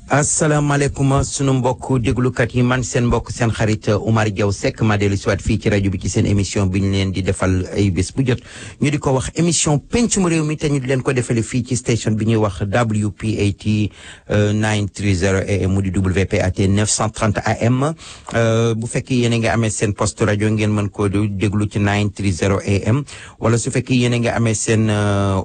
asalaamaaleykum sunu mbokk déglukat yi man seen mbokk seen xarit Oumar Diaw Seck ma dellu si waat fii ci rajo bi ci seen émission bi ñu leen di defal ay bés bu jot ñu di ko wax émission pencum réew mi te ñu di leen ko defale fii ci station bi ñuy wax WPAT 930 AM mu di WPAT 930 AM bu fekkee yéen a nga amee seen poste rajo ngeen mën ko déglu ci 930 AM wala su fekkee yéen a nga amee seen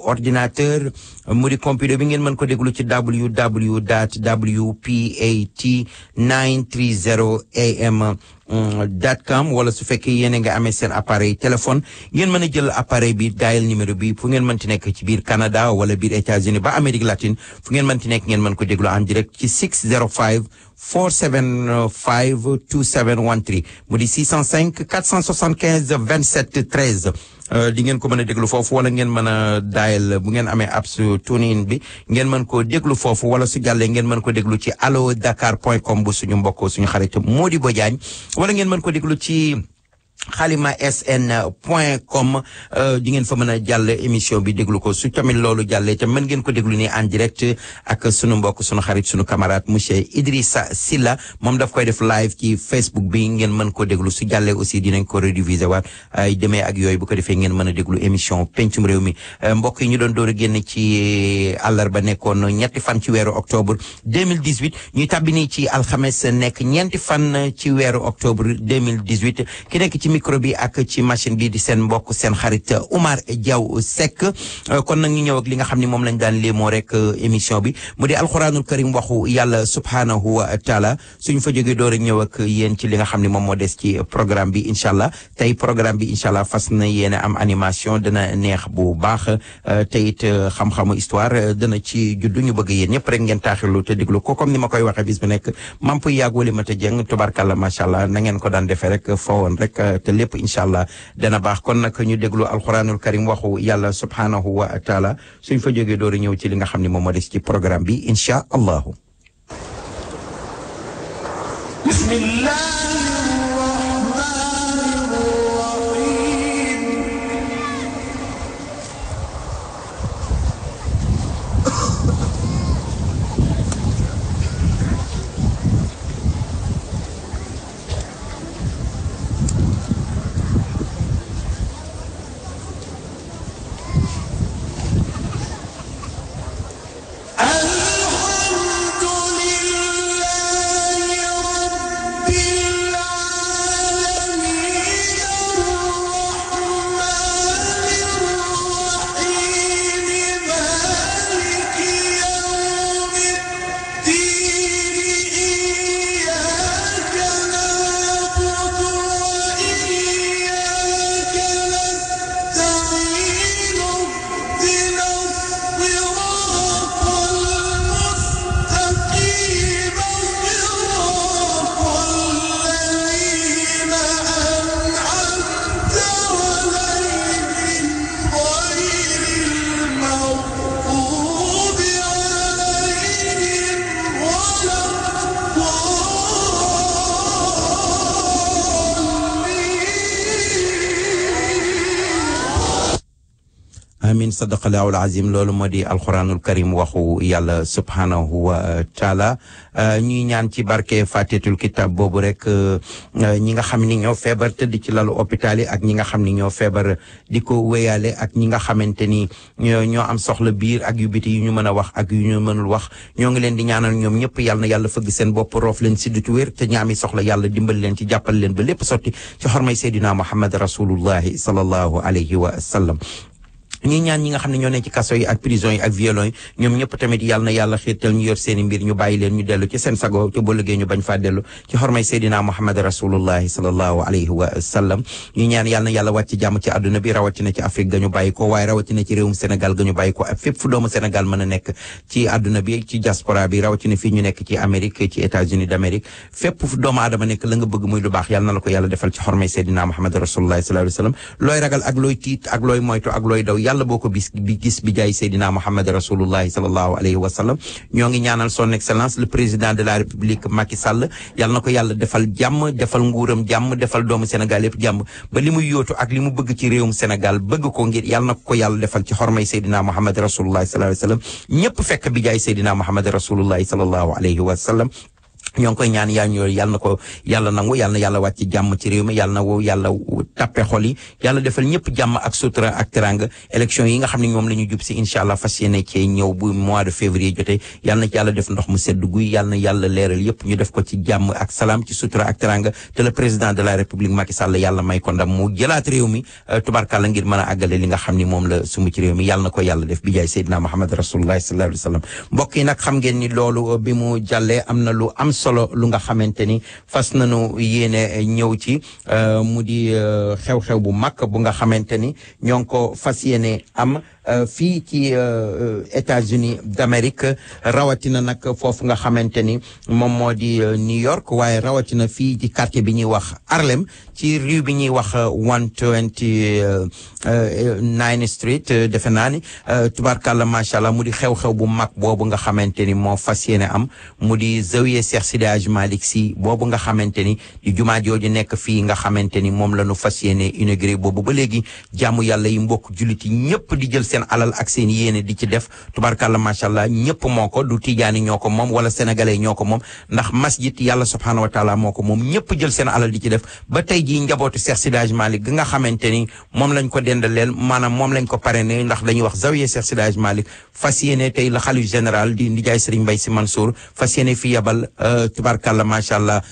ordinateur mu di computer bi ngeen mën ko déglu ci www.WPAT930am.com wala su fekkee yéen nga amee seen appareil téléphone ngeen mën a jël appareil bi dial numéro bi fu ngeen mënti nekk ci biir Canada wala biir États-Unis ba Amérique latine fu ngeen mënti nekk ngeen mën ko déglu en direct ci 605 475 2713 mu di 605 475 27 13 di ngeen ko mën a déglu foofu wala ngeen mën a dial bu ngeen amee apps TuneIn bi ngeen mën ko déglu foofu wala su jàllee ngeen mën ko déglu ci allodakar.com bu suñu mbokk suñu xarit Modibo Diagne wala ngeen mën ko déglu ci xalimasn.com di ngeen fa mën a jàll émission bi déglu ko su tamit loolu jàllee te mën ngeen ko déglu ni en direct ak sunu mbokk sunu xarit sunu camarade monsieur Idrissa Silla moom daf koy def live ci Facebook bi ngeen mën ko déglu su jàllee aussi dinañ ko rediffuser waat ay demee ak yooyu bu ko defee ngeen mën a déglu émission pencum réew mi mbokk yi ñu doon door a génn ci àllarba nekkoon ñetti fan ci weeru octobre 2018 ñuy tàbbi nii ci alxames nekk ñeenti fan ci weeru octobre 2018 ki nekk ci micro bi ak ci machine bi di seen mbokk seen xarit Oumar Diaw Seck kon nag ñu ñëw ak li nga xam ne moom lañ daan léemoo rek émission bi mu di alxuraanul karim waxu yàlla subhaanahu wa taala suñu fa jógee door a ñëw ak yéen ci li nga xam ne moom moo des ci programme bi incha allah tey programme bi incha allah fas na yéen am animation dana neex bu baax te it xam-xamu histoire dana ci juddu ñu bëgg yéen ñëpp rek ngeen taaxirlu te déglu ko comme ni ma koy waxee bis bu nekk mamp yàgg wali ma ta jëng tubarkalla macha allah na ngeen ko daan defee rek foowoon rek te lépp incha allah dana baax kon nag ñu déglu alquranul karim waxu yàlla subhanahu wa taala suñ fa jógee door a ñëw ci li nga xam ne moom moo des ci programme bi incha allahu. bismillah. الحمد لله رب العالمين amin sadaqallahu alazim loolu moo di alquranul karim waxu yàlla subhanahu wa taala ñuy ñaan ci barke fatihatul kitab boobu rek ñi nga xam ni ñoo feebar tëdd ci lalu hôpital yi ak ñi nga xam ni ñoo feebar di ko wéyale ak ñi nga xamante ni ñoo am soxla biir ak yu biti yu ñu mën a wax ak yu ñu mënul wax ñoo ngi leen di ñaanal ñoom ñëpp yàlla na yàlla fëgg seen bopp roof leen si dutu wér te ñaami soxla yàlla dimbal leen ci jàppal leen ba lépp sotti ci xormay Seydina Muhammad rasulullahi sallallahu alayhi wa sallam ñi ñaan ñi nga xam ne ñoo ne ci kaso yi ak prison yi ak violon yi ñoom ñëpp tamit yàlla na yàlla xiirtal ñu yor seeni mbir ñu bàyyi leen ñu dellu ci seen sago te boo liggéey ñu bañ faa dellu ci xormay Seydina Muhammad rasulullahi sallallahu alayhi wa sallam ñu ñaan yàlla na yàlla wàcc jàmm ci àdduna bi rawatina ci Afrique ga ñu bàyyi ko waaye rawatina ci réewum Sénégal ga ñu bàyyi ko ak fépp fu doomu Sénégal mën a nekk ci àdduna bi ci diaspora bi rawatina fii ñu nekk ci Amérique ci États-Unis d'Amérique fépp fu doomu aadama nekk la nga bëgg muy lu baax yàlla na la ko yàlla defal ci xormay Seydina Muhammad rasulullahi sallallahu alayhi wa sallam looy ragal ak looy tiit ak looy moytu ak looy daw yàlla boo ko gis bi jaay Seydina Muhammad rasulullahi sallallahu alayhi wa sallam ñoo ngi ñaanal son excellence le président de la république Macky Sall yàlla na ko yàlla defal jàmm defal nguuram jàmm defal doomu Sénégal yëpp jàmm ba li muy yóotu ak li mu bëgg ci réewum Sénégal bëgg ko ngir yàlla na ko yàlla defal ci xormay Seydina Muhammad rasulullahi sallallahu alayhi wa sallam ñëpp fekk bi jaay Seydina Muhammad rasulullahi sallallahu alayhi wa sallam ñoo ngi koy ñaan yàlla na ko yàlla nangu yàlla na yàlla wàcc jàmm ci réew mi yàlla na yàlla tappe xol yi yàlla defal ñëpp jàmm ak sutura ak teranga élection yi nga xam ne ñoom la ñu jub si incha allah fas yéene cee ñëw bu mois de février jotee yàlla na ci yàlla def ndox mu sedd guy yàlla na yàlla leeral yëpp ñu def ko ci jàmm ak salaam ci sutura ak teranga te le président de la république Macky Sall yàlla may ko ndam mu jëlaat réew mi tubarkàlla ngir mën a àggale li nga xam ni moom la sumu ci réew mi yàlla na ko yàlla def bi jaay Seydina Muhammad rasulullah sallallahu alayhi wa sallam mbokk yi nag xam ngeen ni loolu bi mu jàllee am na lu am solo lu nga xamante ni fas nañu yéene ñëw ci mu di xew-xew bu mag bu nga xamante ni ñoo ngi ko fas yéene am fii ci États-Unis d'Amérique rawatina nag foofu nga xamante ni moom moo di New York waaye rawatina fii ci quartier bi ñuy wax Harlem ci rue bi ñuy wax 129 Street defe naa ni tubaarkàlla macha allah mu di xew-xew bu mag boobu nga xamante ni moo fas yéene am mu di zawiya Cheikh Sidi Hadj Malick Sy boobu nga xamante ni di jumaa jooju nekk fii nga xamante ni moom la ñu fas yéene inauguré boobu ba léegi jaamu yàlla yi mbokk jullit yi ñëpp di jël seen alal ak seen yéene di ci def tubaarkàlla macha allah ñëpp moo ko du tijaani ñoo ko moom wala sénégalais ñoo ko moom ndax masjid yàlla subhaanahu wa taala moo ko moom ñëpp jël seen alal di ci def ba tey jii njabootu Cheikh Sidi Hadj Malick nga xamante ni moom lañ ko dendaleel maanaam moom lañ ko parrainé ndax dañuy wax zawiya Cheikh Sidi Hadj Malick fas yéene tey la xalif général di ndijaay Serigne Mbaye Sy Mansour fas yéene fi yabal tubaarkàlla macha allah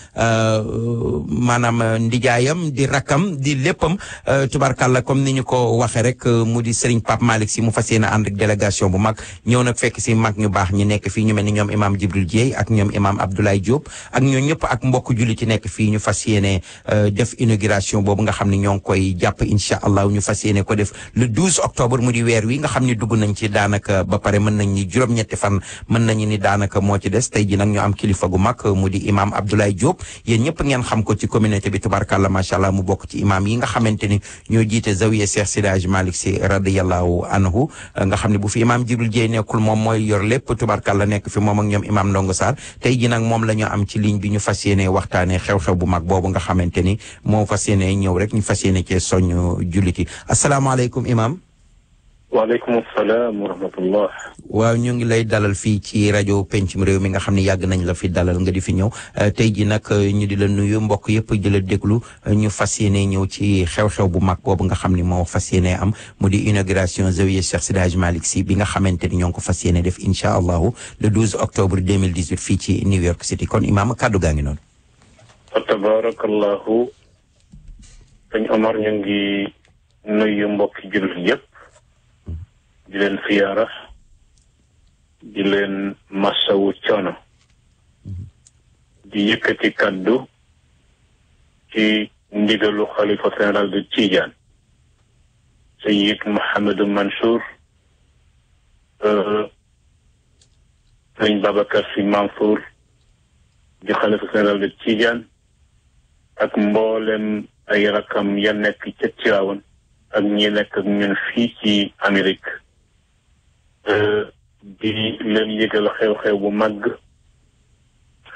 maanaam ndijaayam di rakkam di léppam tubaarkàlla comme ni ñu ko waxee rek mu di Serigne Pape Malick Sy mu fas yéene ànd ak délégation bu mag ñëw nag fekk si mag ñu baax ñi nekk fii ñu mel ni ñoom imam Djibril Dieye ak ñoom imam Abdoulaye Diop ak ñoo ñëpp ak mbokk julli ci nekk fii ñu fas yéene def inauguration boobu nga xam ne ñoo ngi koy jàpp incha allah ñu fas yéene ko def le 12 octobre mu di weer wi nga xam ne dugg nañ ci daanaka ba pare mën nañ ni juróom-ñetti fan mën nañu ni daanaka moo ci des tey ji nag ñu am kilifa gu mag mu di imam Abdoulaye Diop yéen ñëpp ngeen xam ko ci communauté bi tubarkàlla macha allah mu bokk ci imam yi nga xamante ni ñoo jiite zawiya Cheikh Sidi Hadj Malick Sy radiyallahu anhu nga xam ne bu fi imam Djibril Dieye nekkul moom mooy yor lépp tubarkàlla nekk fi moom ak ñoom imam Ndongo Sarr tey ji nag moom la ñu am ci ligne bi ñu fas yéene waxtaane xew-xew bu mag boobu nga xamante ni moo fas yéene ñëw rek ñu fas yéene cee soñ julliti asalaamaaleykum imam waaleykum salaam wa rahmatullah. waaw ñu ngi lay dalal fii ci rajo Pencum Réew mi nga xam ne yàgg nañ la fi dalal nga di fi ñëw tey ji nag ñu di la nuyu mbokk yëpp di la déglu ñu fas yéene ñëw ci xew-xew bu mag boobu nga xam ne moo fas yéene am mu di inauguration zawiya Cheikh Sidi Hadj Malick Sy bi nga xamante ni ñoo ngi ko fas yéene def incha allahu le 12 octobre 2018 fii ci New York City kon imaam kàddu gaa ngi noonu. fa tabarakallahu sëñ Omar ñu ngi nuyu mbokki jullit yëpp. di leen siyaara di leen masawu coono di yëkkati kaddu ci ndigalu xalifa général de Tidiane Sayyid Mouhamadou Mansour sëñ Babacar Sy Mansour di xalifa général de Tidiane ak mboolem ay rakam ya nekk ca Tiwaawan ak ñi nekk ak ñun fii ci Amérique di leen yëgal xew-xew bu màgg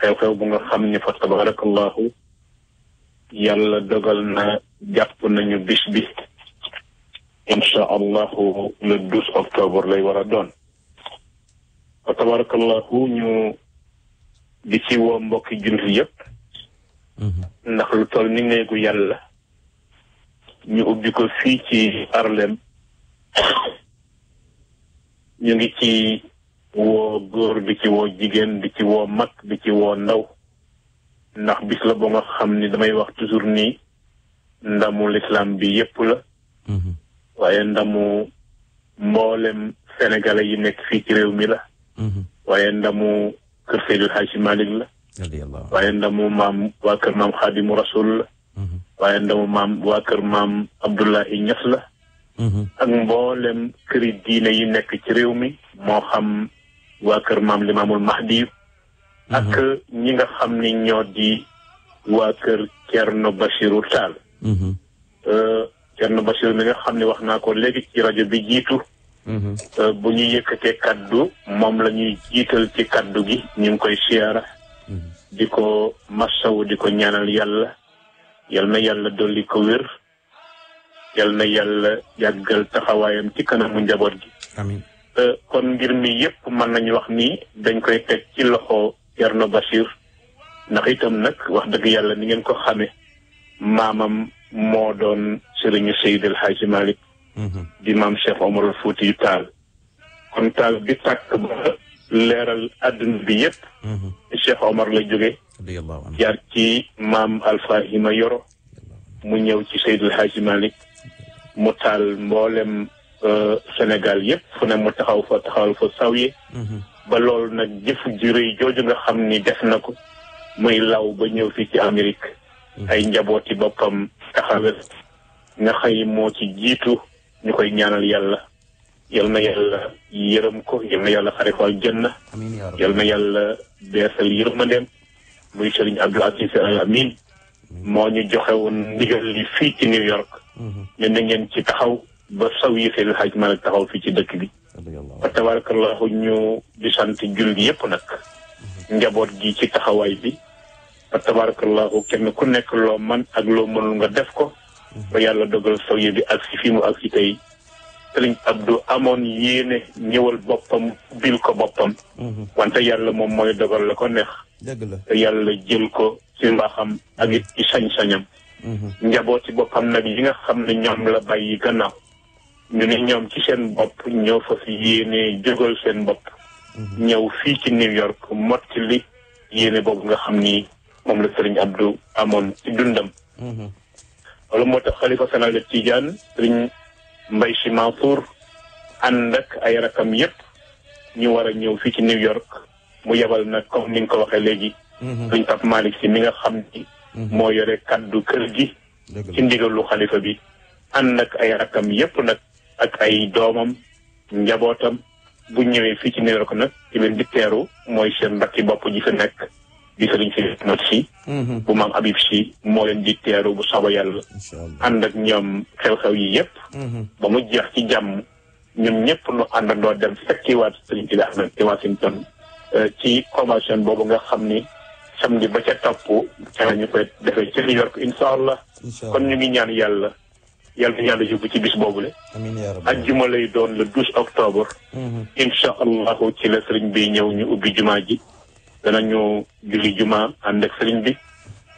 xew-xew bu nga xam ni fa tabarakallahu yàlla dogal na jàpp nañu bis bi incha allahu le 12 octobre lay war a doon. wa tabarakallahu ñu di ci woo mbokki jullit yëpp. ndax lu toll ni néegu yàlla ñu ubbi ko fii ci Harlem ñu ngi ci woo góor di ci woo jigéen di ci woo mag di ci woo ndaw ndax bis la ba nga xam ni damay wax toujours nii ndamu l'islam bi yépp la waaye ndamu mboolem sénégalais yi nekk fii ci réew mi la waaye ndamu kër Seydil Hadji Malick la waaye ndamu maam waa kër maam Xaadimu Rasul la waaye ndamu maam waa kër maam Abdoulahi Ñas la ak mboolem këri diine yi nekk ci réew mi moo xam waa kër maam Limaamul Mahdi ak ñi nga xam ni ñoo di waa kër Thierno Bachirou Tall Thierno Bachirou mi nga xam ne wax naa ko léegi ci rajo bi jiitu bu ñu yëkkatee kaddu moom la ñuy jiital ci kaddu gi ñu ngi koy siyaara di ko masawu di ko ñaanal yàlla yal na yàlla dolli ko wér yal na yàlla yàggal taxawaayam ci kanamu njaboot gi amiin kon mbir mi yépp mën nañu wax ni dañ koy teg ci loxo Thierno Bachir ndax itam nag wax dëgg yàlla ni ngeen ko xame maamam moo doon sëriñu Seydil Hadji Malick di maam Cheikh Omar Foutiyou Tall kon taal bi tàkk ba leeral àdduna bi yépp Cheikh Omar la jóge jaar ci maam Alfahima Yoro mu ñëw ci Seydil Hadji Malick mu taal mboolem Sénégal yépp fu ne mu taxawal fa sawyee ba loolu nag jëfu ju rëy jooju nga xam ni def na ko muy law ba ñëw fii ci Amérique ay njabooti boppam taxawel nga xëy moo ci jiitu ñu koy ñaanal yàlla yal na yàlla yërëm ko yal na yàlla xare ko aljanna yal na yàlla beesal yërmandeem muy Serigne Abdou Aziz Al Amin moo ñu joxe woon ndigal li fii ci New York ñu ne ngeen ci taxaw ba saw yi Seydil Hadji Malick taxaw fii ci dëkk bi fa tabarakallahu ñu di sant julli yépp nag njaboot gi ci taxawaay bi fa tabarakallahu kenn ku nekk loo man ak loo mënul nga def ko ba yàlla dogal saw yi bi ak si fi mu ak si tey Serigne Abdou amoon yéene ñëwal boppam bil ko boppam wante yàlla moom mooy dogal la ko neex te yàlla jël ko ci mbaaxam ak it ci sañ-sañam njaboot ci boppam nag yi nga xam ne ñoom la bàyyi gannaaw ñu ne ñoom ci seen bopp ñoo fa fi yéene jógal seen bopp ñëw fii ci New York mottali yéene boobu nga xam ni moom la Serigne Abdou amoon ci dundam loolu moo tax xalifa général de Tidiane Serigne Mbaye Sy Mansour ànd ak ay rakam yépp ñu war a ñëw fii ci New York mu yebal nag comme ni nga ko waxee léegi Serigne Pape Malick Sy mi nga xam ni moo yore kaddu kër gi ci ndigalu xalifa bi ànd ak ay rakam yépp nag ak ay doomam njabootam bu ñëwee fii ci New York nag ci leen di teeru mooy seen mbakki bopp ji fi nekk di sëriñ si not si bu maam Habib Sy moo leen di teeru bu soba yàlla ànd ak ñoom xew-xew yi yépp ba mu jeex ci jàmm ñun ñëpp nu àndandoo dem fekkiwaat sëriñ si Ahmed ci Washington ci convention boobu nga xam ni samedi ba ca topp ca la ñu koy defee ci New York incha allah kon ñu ngi ñaan yàlla yàlla yóbbu ci bis boobule ajjuma lay doon le 12 octobre incha allahu ci la sëriñ bi ñëw ñu ubbi jumaa ji danañu julli juma ànd ak sëriñ bi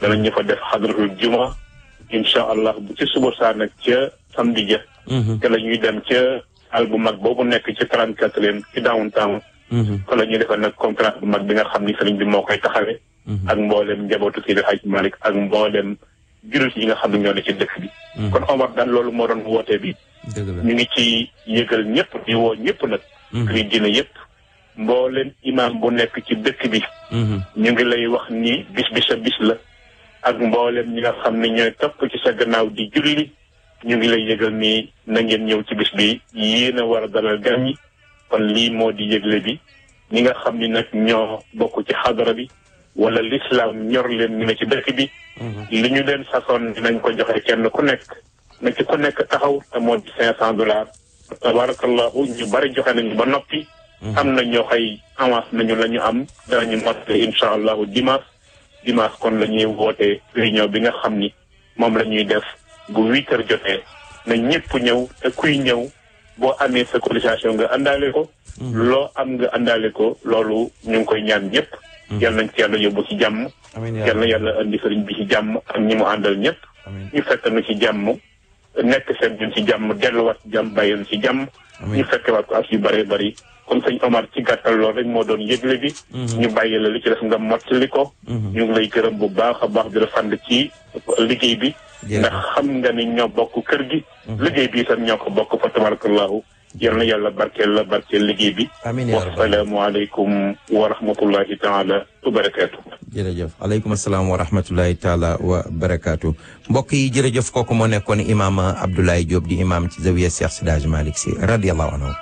danañu fa def xadratul juma incha allah bu ci suba saa nag ca samedi ja te la ñuy dem ca al bu mag boobu nekk ci 34 ci downtown fa la ñuy defal nag conférence bu mag bi nga xam ni sëriñ bi moo koy taxawee ak mboolem njabootu Seydil Hadji Malick ak mboolem jullit yi nga xam ne ñoo ne ci dëkk bi kon Omar daan loolu moo doon woote bi ñu ngi ci yëgal ñëpp di woo ñëpp nag kri dina yëpp mboolem imam bu nekk ci dëkk bi ñu ngi lay wax ni bis bi sa bis la ak mboolem ñi nga xam ne ñooy topp ci sa gannaaw di julli ñu ngi lay yëgal ni na ngeen ñëw ci bis bi yéen a war a dalal gan ñi kon lii moo di yëgle bi ñi nga xam ni nag ñoo bokk ci xadara bi wala l'islam ñor leen ñu ne ci dëkk bi li ñu leen sasoon dinañ ko joxe kenn ku nekk na ci ku nekk taxaw te moo di $500 tabarakallahu ñu bari joxe nañu ba noppi am na ñoo xëy avance nañu la ñu am danañu mottali incha allahu dimanche kon la ñuy woote réunion bi nga xam ni moom la ñuy def bu 8 heures jotee na ñëpp ñëw te kuy ñëw boo amee sa cotisation nga àndaale ko. loo am nga àndaale ko loolu ñu ngi koy ñaan ñëpp. yal nañ ci yàlla yóbbu ci jàmm. yal na yàlla andi sëriñ bi ci jàmm ak ñi mu àndal ñëpp. ñu fekk na ci jàmm nekk seen ñun ci jàmm delluwaat ci jàmm bàyyi ci jàmm. ñu fekkewaat ko ak yu bëree bëri. kon sëñ Omar ci gàttal loolu rek moo doon yëgle bi. ñu bàyyi la li ci def nga mottali ko. ñu ngi lay gërëm bu baax a baax di la fànd ci liggéey bi. ndax xam nga ni ñoo bokk kër gi. liggéey bi itam ñoo ko bokk fa tabarakallahu yal na yàlla barkeel la barkeel liggéey bi. amiin yaa rabbal wasalaamualeykum wa rahmatullahi taala wa barakaatu. jërëjëf aleykum salaam wa rahmatullahi taala wa barakaatu. mbokk yi jërëjëf kooku moo nekkoon imaam Abdoulaye Diop di imaam ci zawiya Cheikh Seydi Hadji Malick Sy radiyallahu anhu.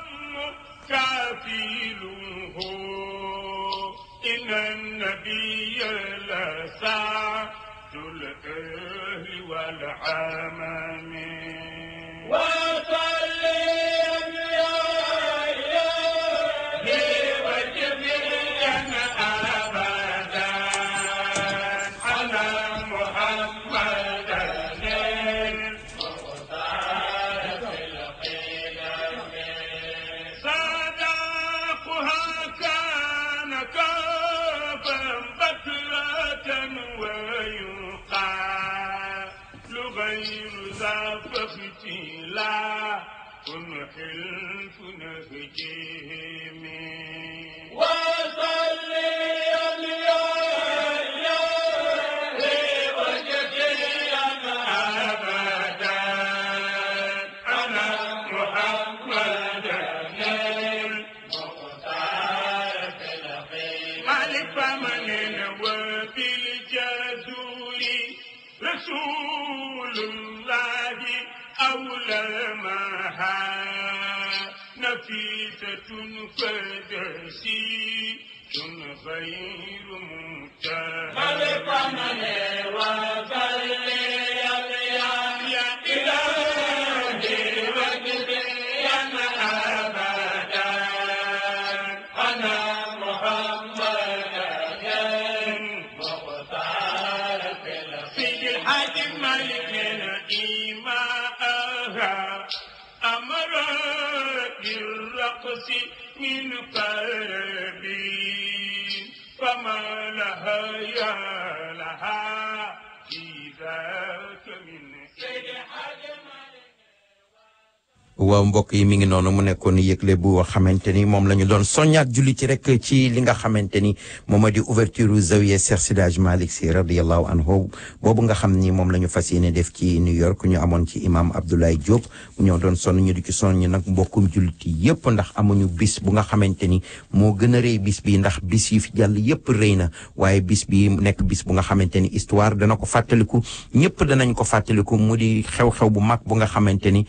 waaw mbokk yi mi ngi noonu mu nekkoon yëgle bu xamante ni moom la ñu doon soññaat julli ci rek ci li nga xamante ni moom moo di ouverture zawiya Cheikh Seydi Hadji Malick Sy radiyallahu anhu boobu nga xam ni moom la ñu fas yéene def ci New York ñu amoon ci imam Abdoulaye Diop mu ñëw doon sonn ñu di ci sonn ñu nag mbokkum jullit yëpp ndax amuñu bis bu nga xamante ni moo gën a rëy bis bi ndax bis yi fi jàll yëpp rëy na waaye bis bi nekk bis bu nga xamante ni histoire dana ko fàttaliku ñëpp danañ ko fàttaliku mu di xew-xew bu mag bu nga xamante ni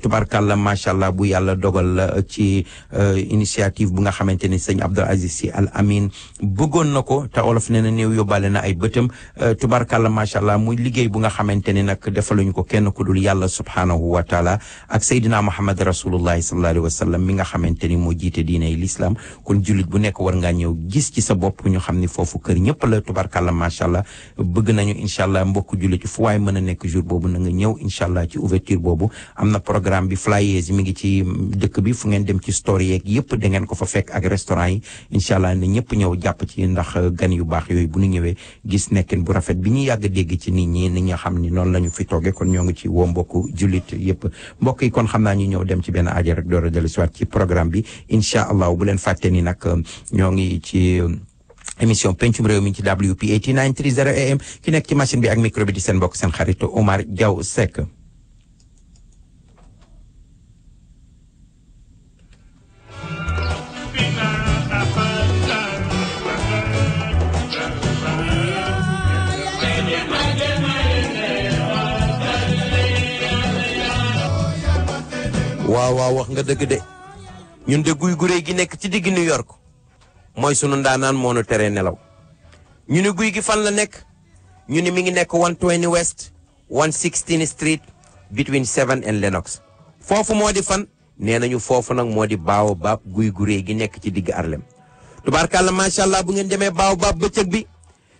tubarkalla macha allah bu yàlla dogal la ci initiative bu nga xamante ni sëñ Abdou Aziz Sy Al Amin bëggoon na ko te olof nee na néew yóbbaale na ay bëtam tubarkalla macha allah muy liggéey bu nga xamante ni nag defaluñu ko kenn ku dul yàlla subhaanahu wa taala ak Seydina Muhammad rasulullahi sallallahu alayhi wa sallam mi nga xamante ni moo jiite diiney l'islam kon jullit bu nekk war ngaa ñëw gis ci sa bopp ñu xam ni foofu kër ñëpp la tubarkalla macha allah bëgg nañu incha allah mbokk jullit fu waay mën a nekk jour boobu na nga ñëw incha allah ci ouverture boobu am na programme bi flyers mi ngi ci dëkk bi fu ngeen dem ci store yeeg yëpp da ngeen ko fa fekk ak restaurant yi incha allah ne ñëpp ñëw jàpp ci ndax gan yu baax yooyu bu ñu ñëwee gis nekkin bu rafet bi ñu yàgg dégg ci nit ñi nga xam ni noonu la ñu fi toogee kon ñoo ngi ci woo mbokku jullit yëpp mbokk yi kon xam naa ñu ñëw dem ci benn aaja rek door a dellu si waat ci programme bi incha allah bu leen fàtte ni nag ñoo ngi ci émission pencum réew mi ci WP 8930 AM ki nekk ci machine bi ak micro bi di seen mbokk seen xarit Omar Diaw Seck. waaw wax nga dëgg de ñun de guy gu réy gi nekk ci digg New York mooy sunu ndaanaan moo nu tere nelaw ñu ne guy gi fan la nekk ñu ne mi ngi nekk 120 West 116 Street between 7 and Lenox foofu moo di fan nee nañu foofu nag moo di Baobab guy gu réy gi nekk ci digg Harlem tubaarkàlla macha allah bu ngeen demee Baobab bëccëg bi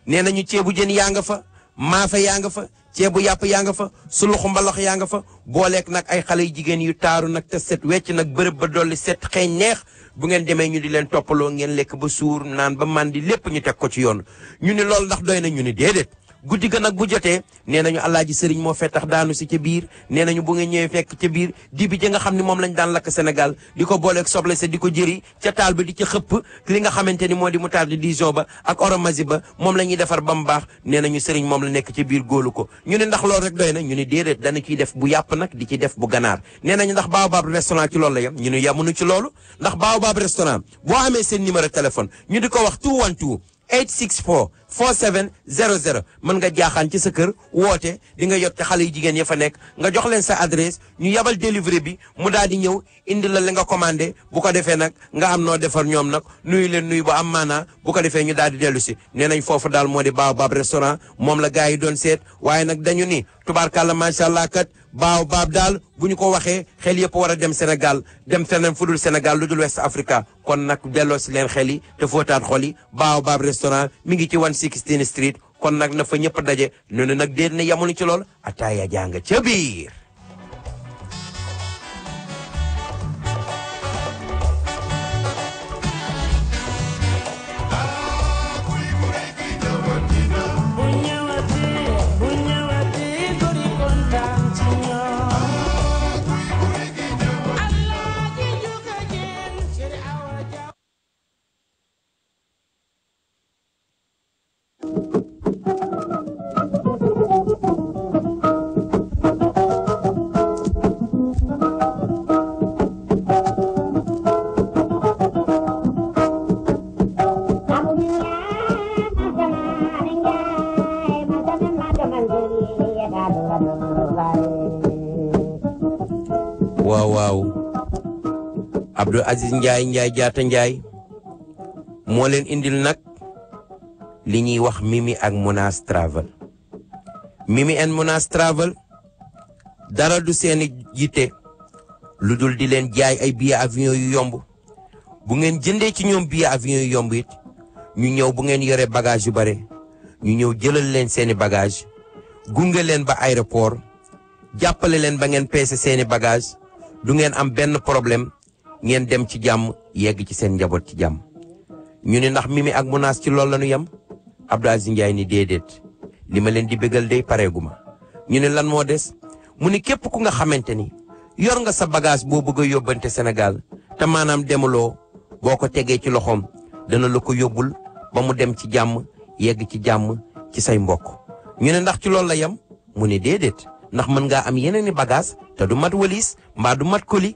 nee nañu ceebu jën yaa nga fa maafe yaa nga fa ceebu yàpp yaa nga fa suluxu mbalax yaa nga fa booleeg nag ay xale yu jigéen yu taaru nag te set wecc nag bërëb ba dolli set xeeñ neex bu ngeen demee ñu di leen toppaloo ngeen lekk ba suur naan ba màndi lépp ñu teg ko ci yoon ñu ni loolu ndax doy na ñu ni déedéet guddi ga nag bu jotee nee nañu alaaji sëriñ moo fettax daanu si ca biir nee nañu bu ngeen ñëwee fekk ca biir dibi ja nga xam ne moom lañ daan lakk Sénégal di ko booleeg soble sa di ko jëri ca taal ba di ca xëpp li nga xamante ni moo di moutarde Dijon ba ak oromasi ba moom la ñuy defar ba mu baax nee nañu sëriñ moom la nekk ca biir góolu ko ñu ne ndax loolu rek doy na ñu ne déedéet dana ciy def bu yàpp nag di ci def bu ganaar nee nañu ndax Baobab restaurant ci loolu la yem ñu ne yamuñu ci loolu ndax Baobab restaurant boo amee seen numéro téléphone ñu di ko wax 212 864 4700 mën nga jaaxaan ci sa kër woote di nga yot ci xale yu jigéen ya fa nekk nga jox leen sa adresse ñu yabal delivery bi mu daal di ñëw indi la li nga commandé bu ko defee nag nga am noo defar ñoom nag nuyu leen nuyu ba am maanaa bu ko defee ñu daal di dellu si nee nañ foofu daal moo di Baobab restaurant moom la gars yi doon seet waaye nag dañu ni tubaarkàlla macha allah kat Baobab daal bu ñu ko waxee xel yëpp war a dem Sénégal dem feneen fu dul Sénégal lu dul West Africa kon nag delloo si leen xel yi te fóotaat xol yi Baobab restaurant mi ngi ci 116 Street kon nag na fa ñëpp daje ñu ne nag déet na yamuñu ci lool ataaya jàng ca biir. waaw Abdou Aziz Ndiaye jaata Ndiaye moo leen indil nag li ñuy wax Mimi ak Mounass Travel Mimi and Mounass Travel dara du seeni yitte lu dul di leen jaay ay billet avion yu yomb bu ngeen jëndee ci ñoom billet avion yu yomb it ñu ñëw bu ngeen yore bagage yu bare ñu ñëw jëlal leen seeni bagage gunge leen ba aéroport jàppale leen ba ngeen peese seeni bagage du ngeen am benn problème ngeen dem ci jàmm yegg ci seen njaboot ci jàmm ñu ne ndax Mimi ak Mounass ci loolu la ñu yem Abdou Aziz Ndiaye ni déedéet li ma leen di bégal day pareeguma ñu ne lan moo des mu ni képp ku nga xamante ni yor nga sa bagage boo bëgg a yóbbante Sénégal te maanaam demuloo boo ko tegee ci loxoom dana la ko yóbbul ba mu dem ci jàmm yegg ci jàmm ci say mbokk ñu ne ndax ci loolu la yem mu ne déedéet ndax mën ngaa am yeneen i bagage te du mat walis mbaa du mat colis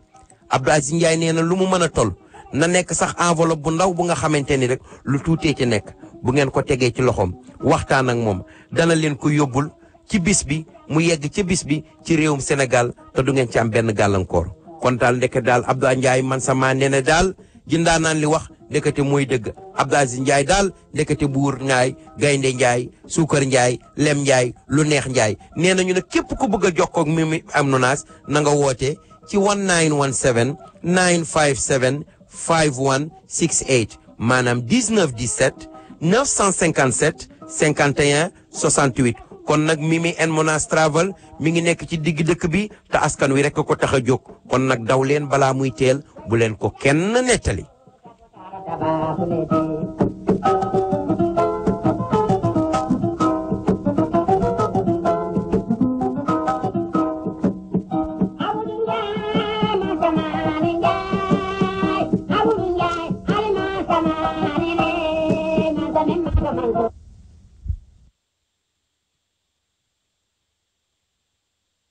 Abdou Aziz Ndiaye nee na lu mu mën a toll na nekk sax enveloppe bu ndaw bu nga xamante ni rek lu tuutee ci nekk bu ngeen ko tegee ci loxoom waxtaan ak moom dana leen ko yóbbul ci bis bi mu yegg ci bis bi ci réewum Sénégal te du ngeen ci am benn gàllankoor kon daal ndeke daal Abdou Aziz Ndiaye man sama nee na daal jindaanaan li wax ndekete mooy dëgg Abdou Aziz Ndiaye daal ndekete buur Ndiaye gaynde Ndiaye suukar Ndiaye lem Ndiaye lu neex Ndiaye nee nañu ne képp ku bëgg a jokkoo ak Mimi ak Mounass na nga woote ci 1917 957 5168 maanaam 1917 957 51 68 kon nag Mimi and Mounass Travel mi ngi nekk ci digg dëkk bi te askan wi rek ko tax a jóg kon nag daw leen balaa muy teel bu leen ko kenn nettali.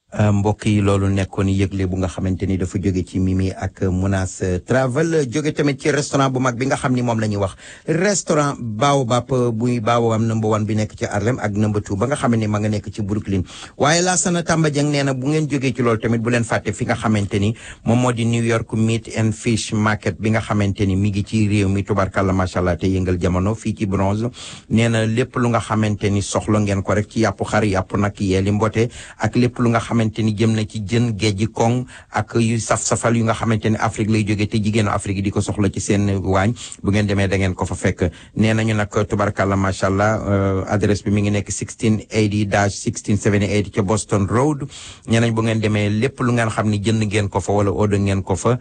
mbokk yi loolu nekkoon yëgle bu nga xamante ni dafa jóge ci Mimi ak Mounass Travel jóge tamit ci restaurant bu mag bi nga xam ni moom la ñuy wax restaurant Baobab buy Baobab number 1 bi nekk ci Harlem ak number 2 ba nga xam ne ma nga nekk ci Brooklyn waaye Lassana Tamba Dieng nee na bu ngeen jógee ci loolu tamit bu leen fàtte fi nga xamante ni moom moo di New York Meat and Fish Market bi nga xamante ni mi ngi ci réew mi tubarkalla macha allah te yëngal jamono fii ci Bronx nee na lépp lu nga xamante ni soxla ngeen ko rek ci yàpp xar yàpp nag yeeli mbote ak lépp lu nga xamante ni jëm na ci jën géej gi koŋ ak yu saf-safal yu nga xamante ni Afrique lay jóge te jigéenu Afrique di ko soxla ci seen waañ bu ngeen demee da ngeen ko fa fekk nee nañu nag tubarkalla macha allah adresse bi mi ngi nekk 1680-1678 ca Boston Road nee nañ bu ngeen demee lépp lu ngeen xam ni jënd ngeen ko fa wala order ngeen ko fa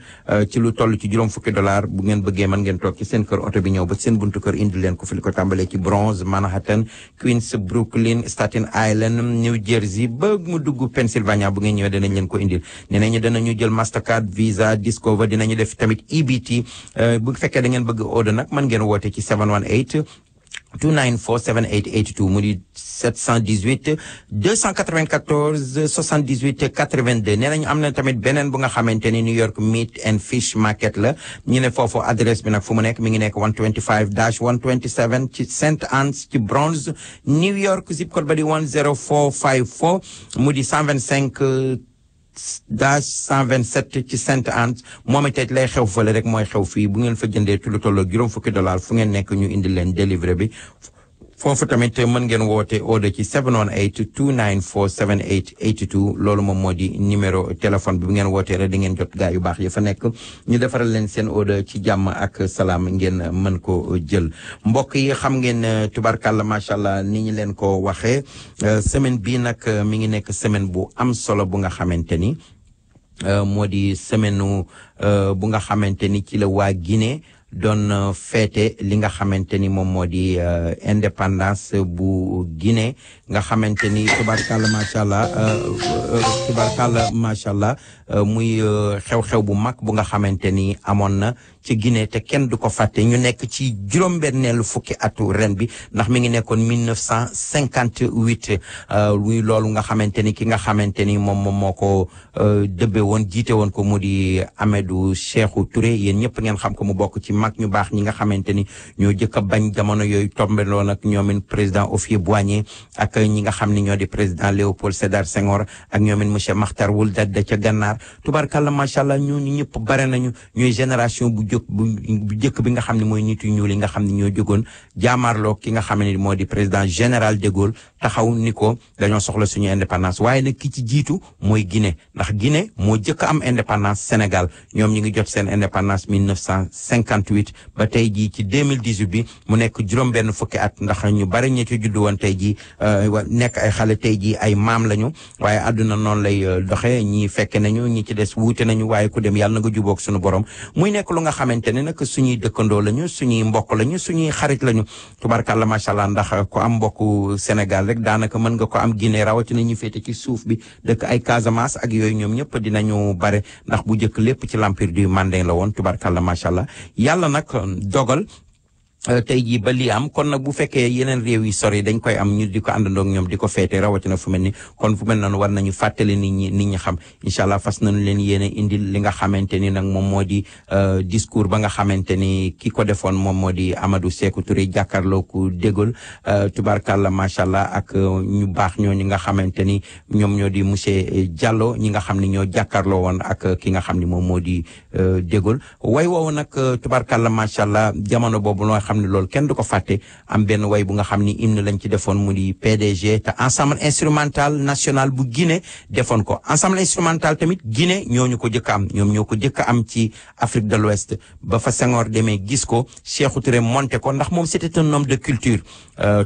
ci lu toll ci $50 bu ngeen bëggee mën ngeen toog ci seen kër oto bi ñëw ba seen buntu kër indi leen ko fi li ko tàmbalee ci Bronx Manhattan Queens Brooklyn Staten Island New Jersey ba mu dugg Pennsylvania bu ngeen ñëwee danañ leen ko indil nee nañu danañu jël Mastercard Visa Discover dinañu def tamit EBT bu fekkee da ngeen bëgg order nag mën ngeen woote ci 718 294-7882 mu di 718 294 78 82 nee nañu am na tamit beneen bu nga xamante ni New York Meat and Fish Market la ñu ne foofu adresse bi nag fu mu nekk mi ngi nekk 125-127 ci St. Anne's ci Bronx New York zip code ba di 10454 mu di 125 127 ci St. Anne's moom it lay xew fële rek mooy xew fii bu ngeen fa jëndee lu tolloo $50 fu ngeen nekk ñu indi leen délivrer bi foofu tamit mën ngeen woote order ci 718-294-7882 loolu moom moo di numéro téléphone bi bu ngeen wootee rek di ngeen jot gaa yu baax yi fa nekk ñu defaral leen seen order ci jàmm ak salaam ngeen mën ko jël mbokk yi xam ngeen tubarkalla macha allah ni ñu leen ko waxee semaine bii nag mi ngi nekk semaine bu am solo bu nga xamante ni moo di semaine bu nga xamante ni ci la waa Guinée doon feete li nga xamante ni moom moo di indépendance bu Guinée nga xamante ni tubarkalla macha allah muy xew-xew bu mag bu nga xamante ni amoon na ci Guinée te kenn du ko fàtte ñu nekk ci juróom-benneelu fukki atu ren bi ndax mi ngi nekkoon 1958 muy loolu nga xamante ni ki nga xamante ni moom moo ko dëbbe woon jiite woon ko mu di Amadou Sékou Touré yéen ñëpp ngeen xam ko mu bokk ci mag ñu baax ñi nga xamante ni ñoo jëkk a bañ jamono yooyu tombeloon ak ñoomin président Houphouët-Boigny ak ñi nga xam ni ñoo di président Léopold Sédar Senghor ak ñoomin monsieur Makhtar Ould Daddah ca Gànnaar tubarkalla macha allah ñooñu ñëpp bare nañu ñooy génération bu jëkk bi nga xam ne mooy nit yu ñuul yi nga xam ne ñoo jógoon jaamaarloo ki nga xam ne moo di président général de Gaulle taxaw ni ko dañoo soxla suñu indépendance waaye nag ki ci jiitu mooy Guinée ndax Guinée moo jëkk am indépendance Sénégal ñoom ñi ngi jot seen indépendance 1958 ba tey jii ci 2018 bi mu nekk juróom-benn fukki at ndax ñu bari ñi ci juddu woon tey jii nekk ay xale tey jii ay maam lañu waaye àdduna noonu lay doxee ñi fekke nañu ñi ci des wuute nañu waaye ku dem yàlla na nga jubóog suñu borom muy nekk lu nga xamante ne nag suñuy dëkkandoo lañu suñuy mbokk lañu suñuy xarit lañu tubarkalla macha allah ndax ku am mbokku Sénégal rek daanaka mën nga ko am Guinée rawatina ñu féete ci suuf bi dëkk ay Casamance ak yooyu ñoom ñëpp dinañu bare ndax bu njëkk lépp ci l'empire du Manding la woon tubarkalla macha allah yàlla nag dogal tey jii ba lii am kon nag bu fekkee yeneen réew yi sori dañ koy am ñu di ko àndandoo ak ñoom di ko feete rawatina fu mel ni kon fu mel noonu war nañu fàttali nit ñi xam incha allah fas nañu leen yéene indil li nga xamante ni nag moom moo di discours ba nga xamante ni ki ko defoon moom moo di Amadou Sékou Touré jàkkaarloo ku dégol tubarkalla macha allah ak ñu baax ñooñu nga xamante ni ñoom ñoo di monsieur Diallo ñi nga xam ni ñoo jàkkaarloo woon ak ki nga xam ni moom moo di dégol way woowu nag tubarkalla macha allah jamono boobu loo xam ne loolu kenn du ko fàtte am benn way bu nga xam ni hymne lañ ci defoon mu di PDG te ensemble instrumental national bu Guinée defoon ko ensemble instrumental tamit Guinée ñooñu ko jëkk am ñoom ñoo ko jëkk am ci Afrique de l'Ouest ba fa Senghor demee gis ko Sékou Touré monté ko ndax moom c'était un homme de culture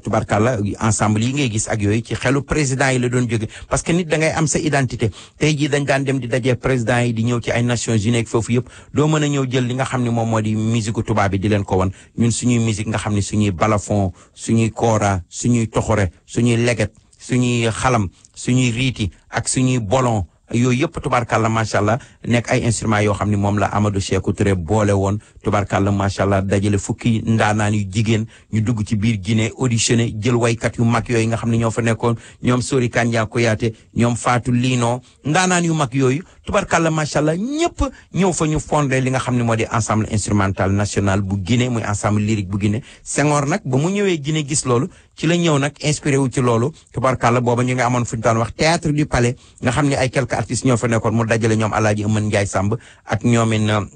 tubarkalla ensemble yi ngay gis ak yooyu ci xelu président yi la doon jóge parce que nit da ngay am sa identité tey jii dañ daan dem di dajee président yi di ñëw ci ay Nations Unies foofu yëpp doo mën a ñëw jël li nga xam ne moom moo di musique tubaab bi di leen ko won ñun suñuy musique nga xam ne suñuy balafon suñuy kora suñuy toxore suñuy leget suñuy xalam suñuy riiti ak suñuy bolon yooyu yëpp tubarkalla macha allah nekk ay instruments yoo xam ne moom la Amadou Sékou Touré boole woon tubarkalla macha allah dajale fukki ndaanaan yu jigéen ñu dugg ci biir Guinée auditionné jël waykat yu mag yooyu nga xam ne ñoo fa nekkoon ñoom Sori Kanja Kouyaté ñoom Fatou Lino ndaanaan yu mag yooyu tubarkalla macha allah ñëpp ñëw fa ñu fondé li nga xam ne moo di ensemble instrumental national bu Guinée muy ensemble lyrique bu Guinée Senghor nag ba mu ñëwee Guinée gis loolu ci la ñëw nag inspiré wu ci loolu tubarkalla booba ñu ngi amoon fu ñu daan wax théâtre du palais nga xam ne ay quelques artistes ñoo fa nekkoon mu dajale ñoom Alaaji Ëmën Njaay Samb ak ñoomin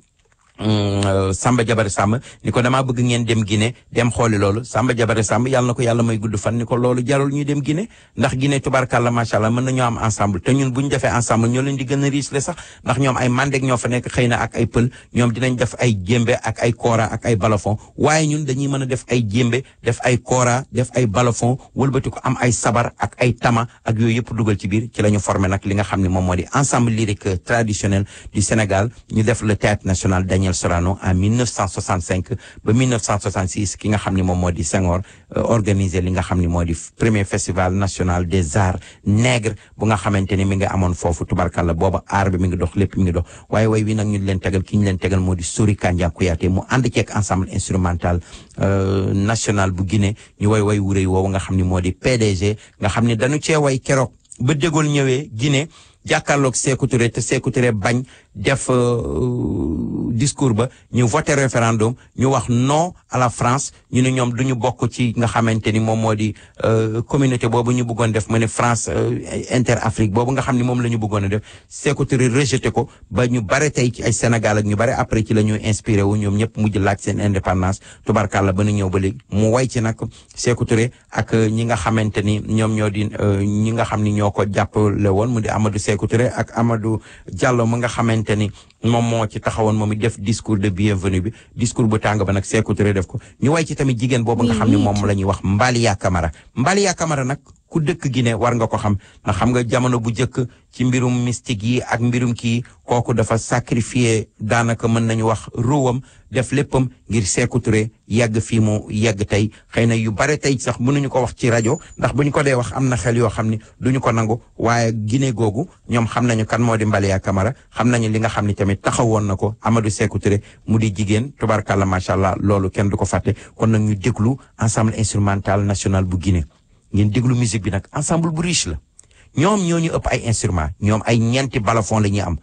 Samba Jabare Samb ni ko damaa bëgg ngeen dem Guinée dem xooli loolu Samba Jabare Samb yàlla na ko yàlla may gudd fan ni ko loolu jarul ñuy dem Guinée ndax Guinée tubarkalla macha allah mën nañoo am ensemble te ñun bu ñu defee ensemble ñoo leen di gën a riche le sax ndax ñoom ay mandek ñoo fa nekk xëy na ak ay pël ñoom dinañ def ay jémbe ak ay koora ak ay balafon waaye ñun dañuy mën a def ay jémbe def ay koora def ay balafon wëlbati ko am ay sabar ak ay tama ak yooyu yëpp dugal ci biir ci la ñu formé nag li nga xam ne moom moo di ensemble lyrique traditionnel du Sénégal ñu def le théâtre national Daniel Sorano en 1965 ba 1966 ki nga xam ne moom moo di Senghor organisé li nga xam ne moo di premier festival national des arts nègres bu nga xamante ni mi nga amoon foofu tubarkalla booba art bi mi ngi dox lépp mi ngi dox waaye way wi nag ñu leen tegal ki ñu leen tegal moo di Sori Kandian Kouyaté mu ànd ceeg ensemble instrumental national bu Guinée ñu way wuréy woowu nga xam ne moo di PDG nga xam ne dañu cee way keroog ba De Gaulle ñëwee Guinée jàkkaarloog Sékou Touré te Sékou Touré bañ def discours ba ñu voté référendum ñu wax non à la France ñu ne ñoom duñu bokk ci nga xamante ni moom moo di communauté boobu ñu bëggoon def mu ne France Inter-Afrique boobu nga xam ne moom la ñu bëggoon a def Sékou Touré rejeté ko ba ñu bare tey ci ay Sénégal ak ñu bare après ci la ñu inspiré wu ñoom ñëpp mujj laaj seen indépendance tubarkalla ba nu ñëw ba léegi mu way ci nag Sékou Touré ak ñi nga xamante ni ñoom ñoo di ñi nga xam ni ñoo ko jàppale woon mu di Amadou Sékou Touré ak Amadou Diallo mu nga xamante ni moom moo ci taxawoon moom it def discours de bienvenue bi discours bu tàng ba nag Sékou Touré def ko ñu way ci tamit jigéen boobu nga xam ne moom la ñuy wax Mbalia Camara Mbalia Camara nag ku dëkk Guinée war nga ko xam ndax xam nga jamono bu njëkk ci mbirum mystique yi ak mbirum kii kooku dafa sacrifier daanaka mën nañu wax ruwam def léppam ngir Sékou Touré yegg fii mu yegg tey xëy na yu bare tey sax mënuñu ko wax ci rajo ndax bu ñu ko dee wax am na xel yoo xam ni duñu ko nangu waaye Guinée googu ñoom xam nañu kan moo di Mbalia Camara xam nañu li nga xam ni tamit taxawoon na ko Amadou Sékou Touré mu di jigéen tubarkalla macha allah loolu kenn du ko fàtte kon nag ñu déglu ensemble instrumental national bu Guinée ngeen déglu musique bi nag ensemble bu riche la ñoom ñoo ñu ëpp ay instruments ñoom ay ñeenti balafon la ñuy am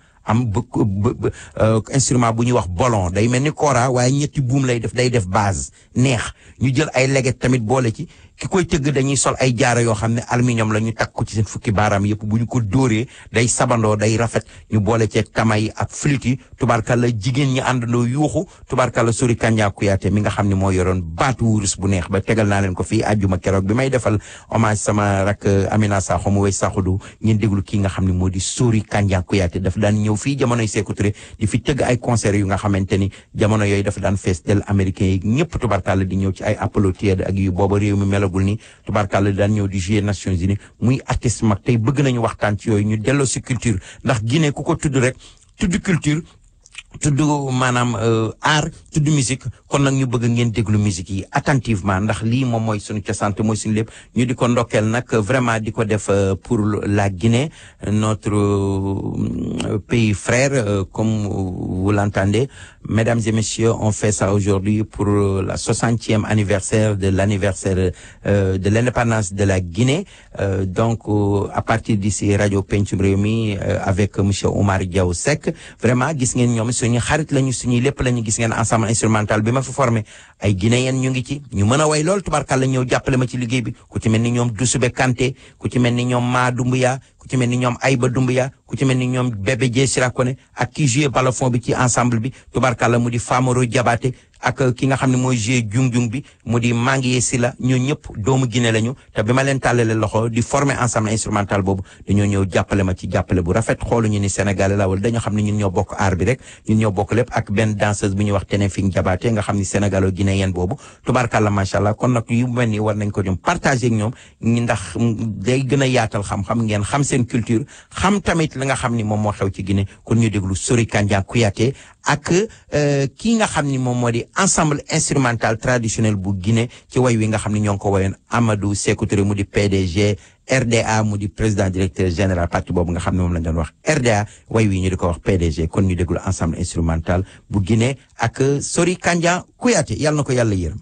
instrument bu ñuy wax bolon day mel ni kora waaye ñetti buum lay def day def base neex ñu jël ay leget tamit boole ci ki koy tëgg dañuy sol ay jaara yoo xam ne aluminium la ñu takk ko ci seen fukki baaraam yëpp bu ñu ko dóoree day sabandoo day rafet ñu boole ceeg tama yi ak flûte yi tubarkalla jigéen ñi àndandoo yuuxu tubarkalla Sori Kandian Kouyaté mi nga xam ne moo yoroon baatu wurus bu neex ba tegal naa leen ko fii àjjuma keroog bi may defal hommage sama rak Amina Sakho mu way Sakhodou ngeen déglu kii nga xam ne moo di Sori Kandian Kouyaté daf daan ñëw fii jamonoy Sékou Touré di fi tëgg ay concert yu nga xamante ni jamono yooyu dafa daan fees del américain yi ñëpp tubarkalla di ñëw ci ay Apollo Theatre ak yu booba réew mi melagul ni tubarkalla daan ñëw di jouer Nations Unies muy artiste mag tey bëgg nañu waxtaan ci yooyu ñu delloo si culture ndax Guinée ku ko tudd rek tudd culture tudd maanaam art tudd musique kon nag ñu bëgg ngeen déglu musique yi attentivement ndax lii moom mooy suñu cosaan mooy suñu lépp ñu di ko ndokkeel nag vraiment di ko def pour la Guinée notre pays frère comme vous l'entendez mesdames et messieurs on fait ça aujourd'hui pour la 60e anniversaire de l'anniversaire de l'indépendance de la Guinée donc à partir d'ici radio Pencum Rewmi avec monsieur Oumar Diaw Seck vraiment gis ngeen ñoom suñu xarit lañu suñuy lépp lañu gis ngeen ensemble instrumental bi ma fi formé ay guinéen ñu ngi ci ñu mën a way lool tubarkalla ñëw jàppale ma ci liggéey bi ku ci mel ni ñoom Dusube Kanté ku ci mel ni ñoom Ma Doumbouya ku ci mel ni ñoom Aïba Doumbouya ku ci mel ni ñoom Bébé Diessira Koné ak ki joué balafon bi ci ensemble bi tubarkalla mu di Famaro Diabaté ak ki nga xam ne mooy joué jung-jung bi mu di Manguier Sylla ñoo ñëpp doomu Guinée lañu te bi ma leen tàllale loxo di former ensemble instrumental boobu dañoo ñëw jàppale ma ci jàppale bu rafet xooluñu ni Sénégalais la wala dañoo xam ne ñun ñoo bokk art bi rek ñun ñoo bokk lépp ak benn danseuse bu ñuy wax Ténéfing Diabaté nga xam ni sénégalo-guinéenne boobu tubarkalla macha allah kon nag yu mel ni war nañ ko ñoom partager ak ñoom ndax day gën a yaatal xam-xam ngeen xam seen culture xam tamit li nga xam ni moom moo xew ci Guinée kon ñu déglu Sori Kandian Kouyaté ak kii nga xam ni moom moo di ensemble instrumental traditionnel bu Guinée ci way wi nga xam ni ñoo ngi ko wayoon Amadou Sékou Touré mu di PDG RDA mu di président directeur général parti boobu nga xam ne moom lañ doon wax RDA way wi ñu di ko wax PDG kon ñu déglu ensemble instrumental bu Guinée ak Sori Kandian Kouyaté yàlla na ko yàlla yërëm.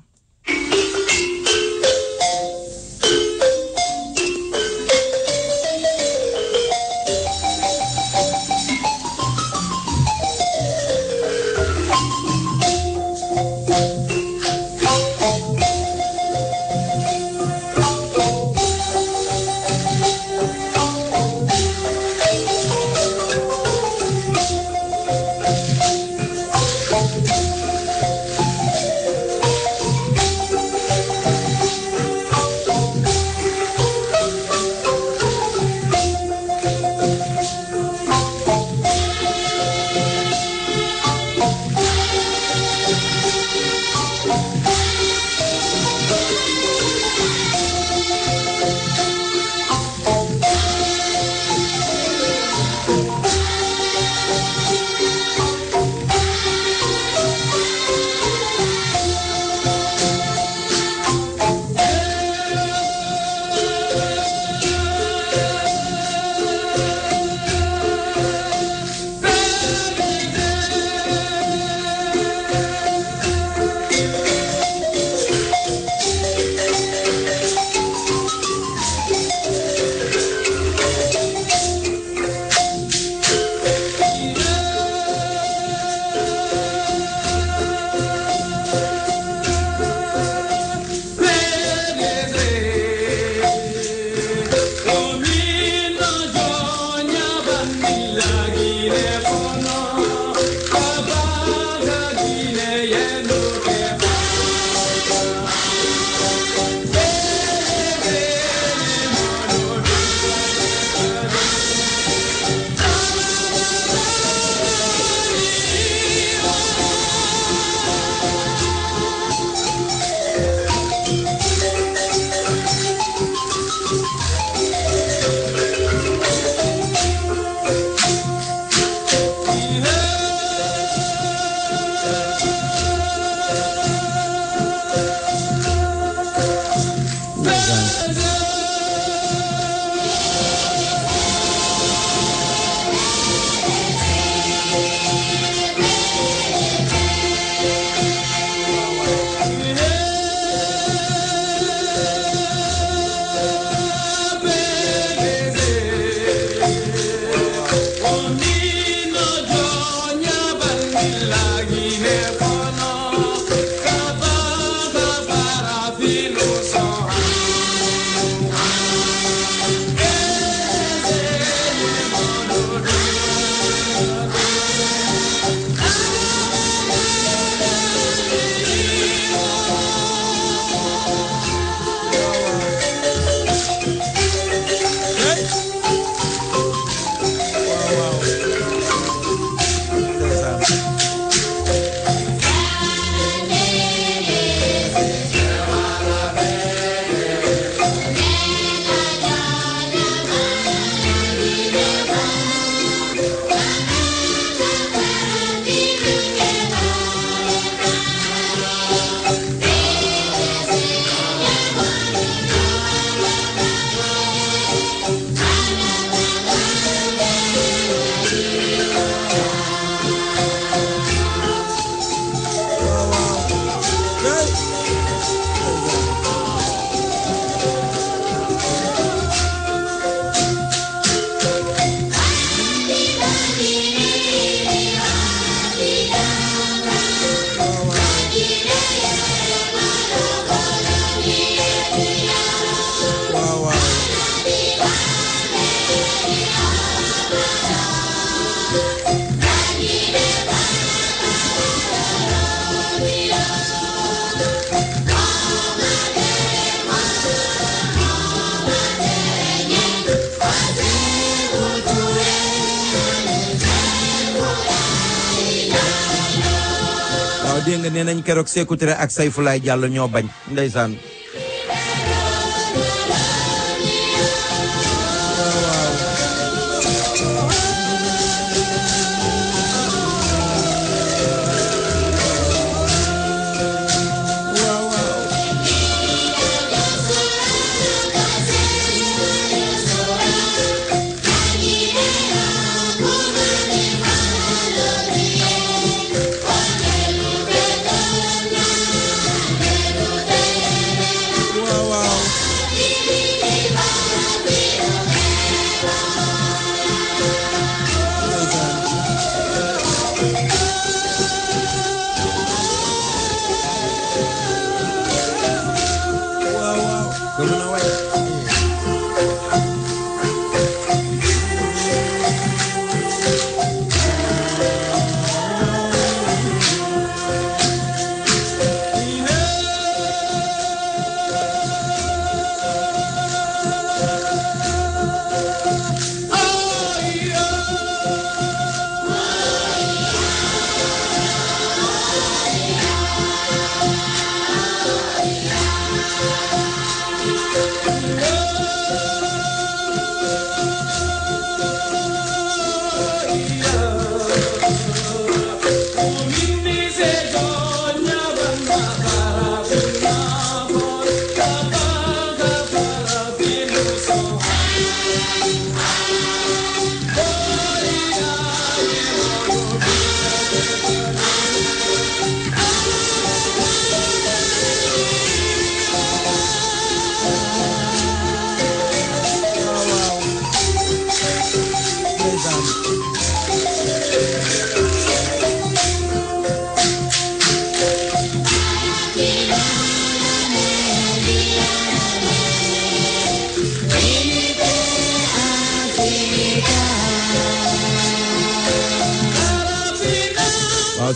dégg nga nee nañ keroog Sékou Touré ak Sayfulaay Diallo ñoo bañ ndeysaan.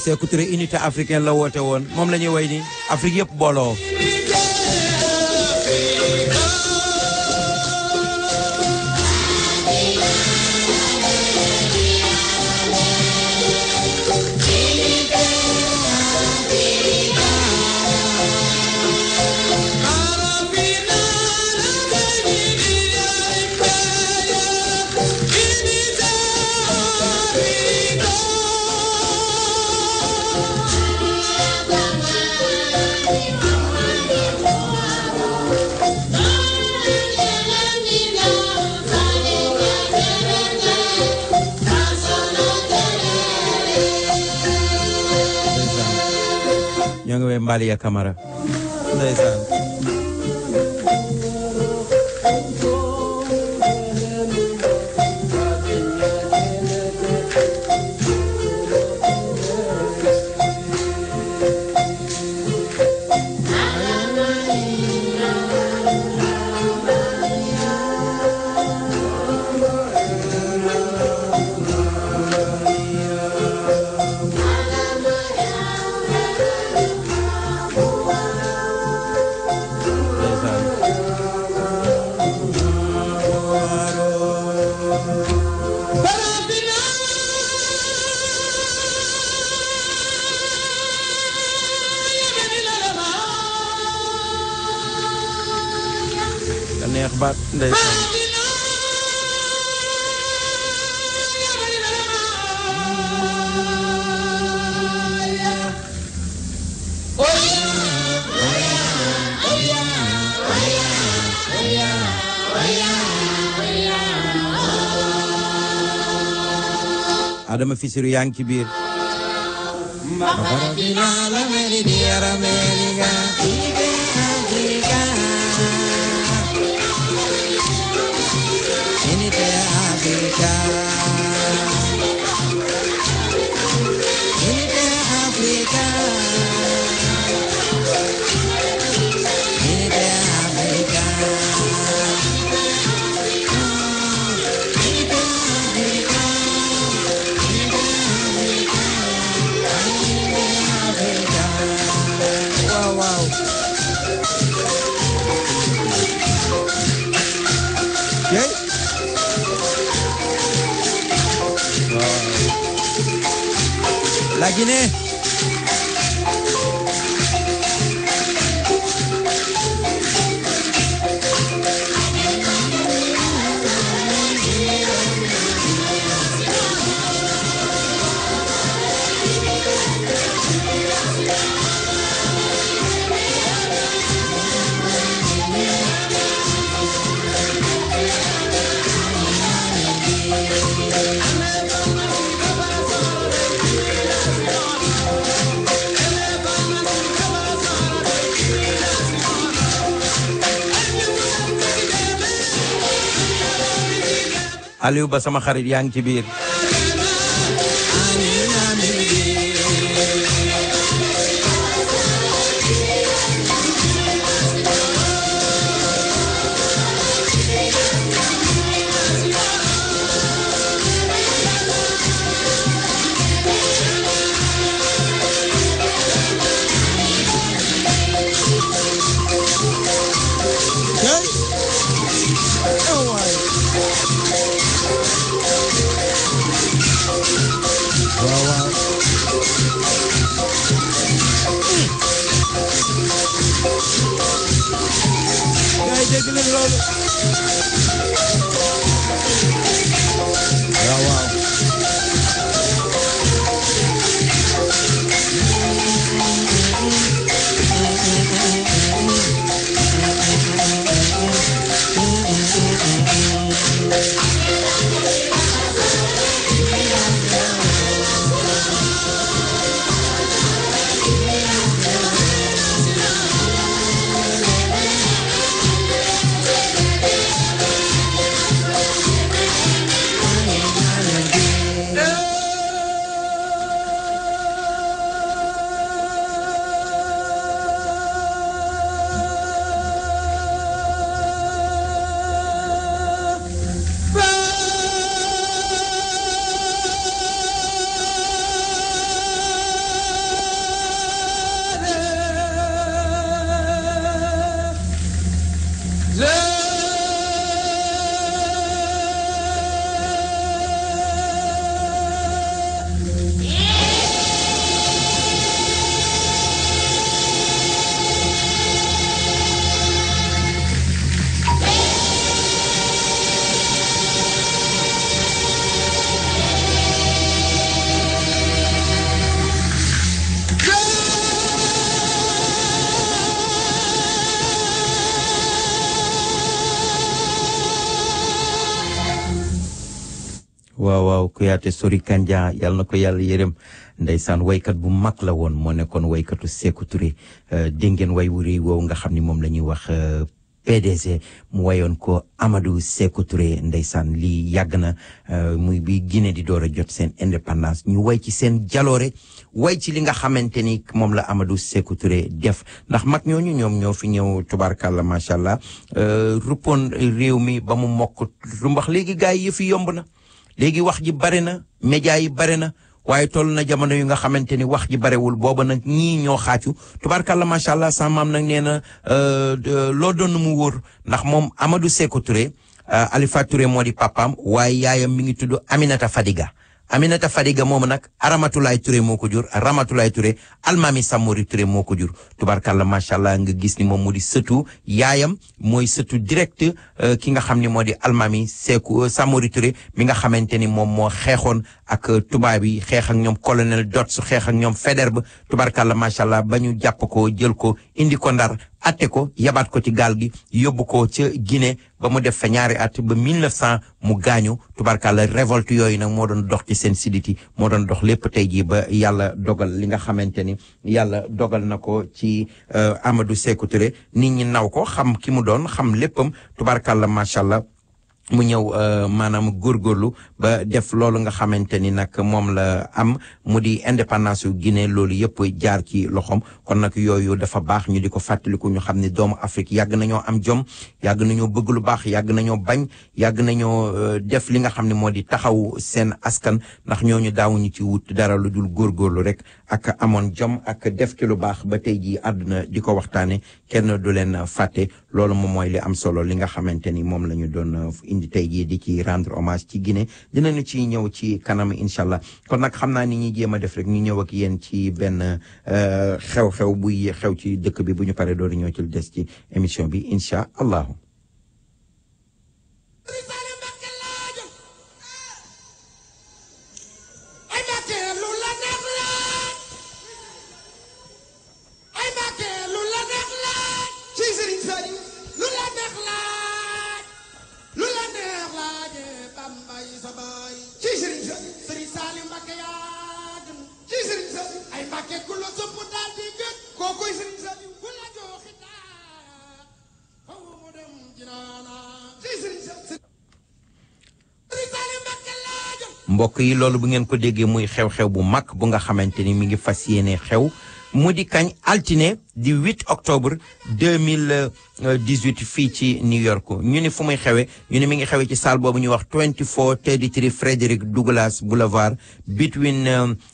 Sékou Touré unité africaine la woote woon moom la ñuy way ni Afrique yëpp booloo. ñoo ngi wee Mbalia Camara ndeysaan. neex baat ndeysaan. Adama Fisiru yaa ngi ci biir. La Guinée. Aliou Ba sama xarit yaa ngi ci biir. waaw Kouyaté Sori Kandia yàlla na ko yàlla yërëm ndeysaan waykat bu mag la woon moo nekkoon waykatu Sékou Touré dégg ngeen way wu rëy woowu nga xam ni moom la ñuy wax PDG mu wayoon ko Amadou Sékou Touré ndeysaan lii yàgg na muy bi Guinée di door a jot seen indépendance ñu way ci seen jaloore way ci li nga xamante ni moom la Amadou Sékou Touré def ndax mag ñooñu ñoom ñoo fi ñëw tubaarkàlla macha allah ruppoon réew mi ba mu mokk rumbax léegi gars yi yëfi yomb na. léegi wax ji bare na média yi bare na waaye toll na jamono yu nga xamante ni wax ji barewul booba nag ñii ñoo xaacu tubaarkàlla macha allah sa maam nag nee na loo doon mu wóor ndax moom Amadou Sékou Touré Alifa Touré moo di papaam waaye yaayam mi ngi tudd Aminata Fadiga Aminata Fadiga moom nag Ramatulaay Touré moo ko jur Ramatulaay Touré almaami Samori Touré moo ko jur tubaarkàlla macha allah nga gis ni moom moo di sëtu yaayam mooy sëtu direct ki nga xam ni moo di almaami Sékou Samori Touré mi nga xamante ni moom moo xeexoon ak tubaab yi xeex ak ñoom colonel Dots xeex ak ñoom Faidherbe tubaarkàlla macha allah ba ñu jàpp ko jël ko indi ko Ndar atte ko yabaat ko ci gaal gi yóbbu ko ca Guinée ba mu def fa ñaari at ba 1900 mu gaañu tubarkalla révolte yooyu nag moo doon dox ci seen siditi moo doon dox lépp tey jii ba yàlla dogal li nga xamante ni yàlla dogal na ko ci Amadou Sékou Touré nit ñi naw ko xam ki mu doon xam léppam tubarkalla macha allah. mu ñëw maanaam góorgóorlu ba def loolu nga xamante ni nag moom la am mu di indépendance yu Guinée loolu yëpp jaar ci loxoom kon nag yooyu dafa baax ñu di ko fàttaliku ñu xam ne doomu Afrique yàgg nañoo am jom yàgg nañoo bëgg lu baax yàgg nañoo bañ yàgg nañoo def li nga xam ne moo di taxaw seen askan ndax ñooñu daawuñu ci wut dara lu dul góorgóorlu rek ak amoon jom ak def ci lu baax ba tey jii àdduna di ko waxtaane kenn du leen fàtte loolu moom mooy li am solo li nga xamante ni moom la ñu doon indi tey jii di ci rendre hommage ci Guinée dinañu ci ñëw ci kanam incha allah kon nag xam naa ni ñuy jéem a def rek ñu ñëw ak yéen ci benn xew-xew buy xew ci dëkk bi bu ñu paree door ñëw ci lu des ci émission bi incha allahu. ci Serigne Saliou Mbacké yaa gën ci Serigne Saliou ay Mbacké ku la sopp daal di gën kookoy Serigne Saliou ku la joxe daa faw mu dem jinaana ci Serigne Saliou Mbacké laa gën. mbokk yi loolu bu ngeen ko déggee muy xew-xew bu mag bu nga xamante ni mi ngi fas yéene xew mu di kañ altine di 8 octobre 2018 fii ci New York ñu ni fu muy xewe ñu ni mi ngi xewe ci salle boobu ñuy wax 2433 Frederick Douglass Boulevard between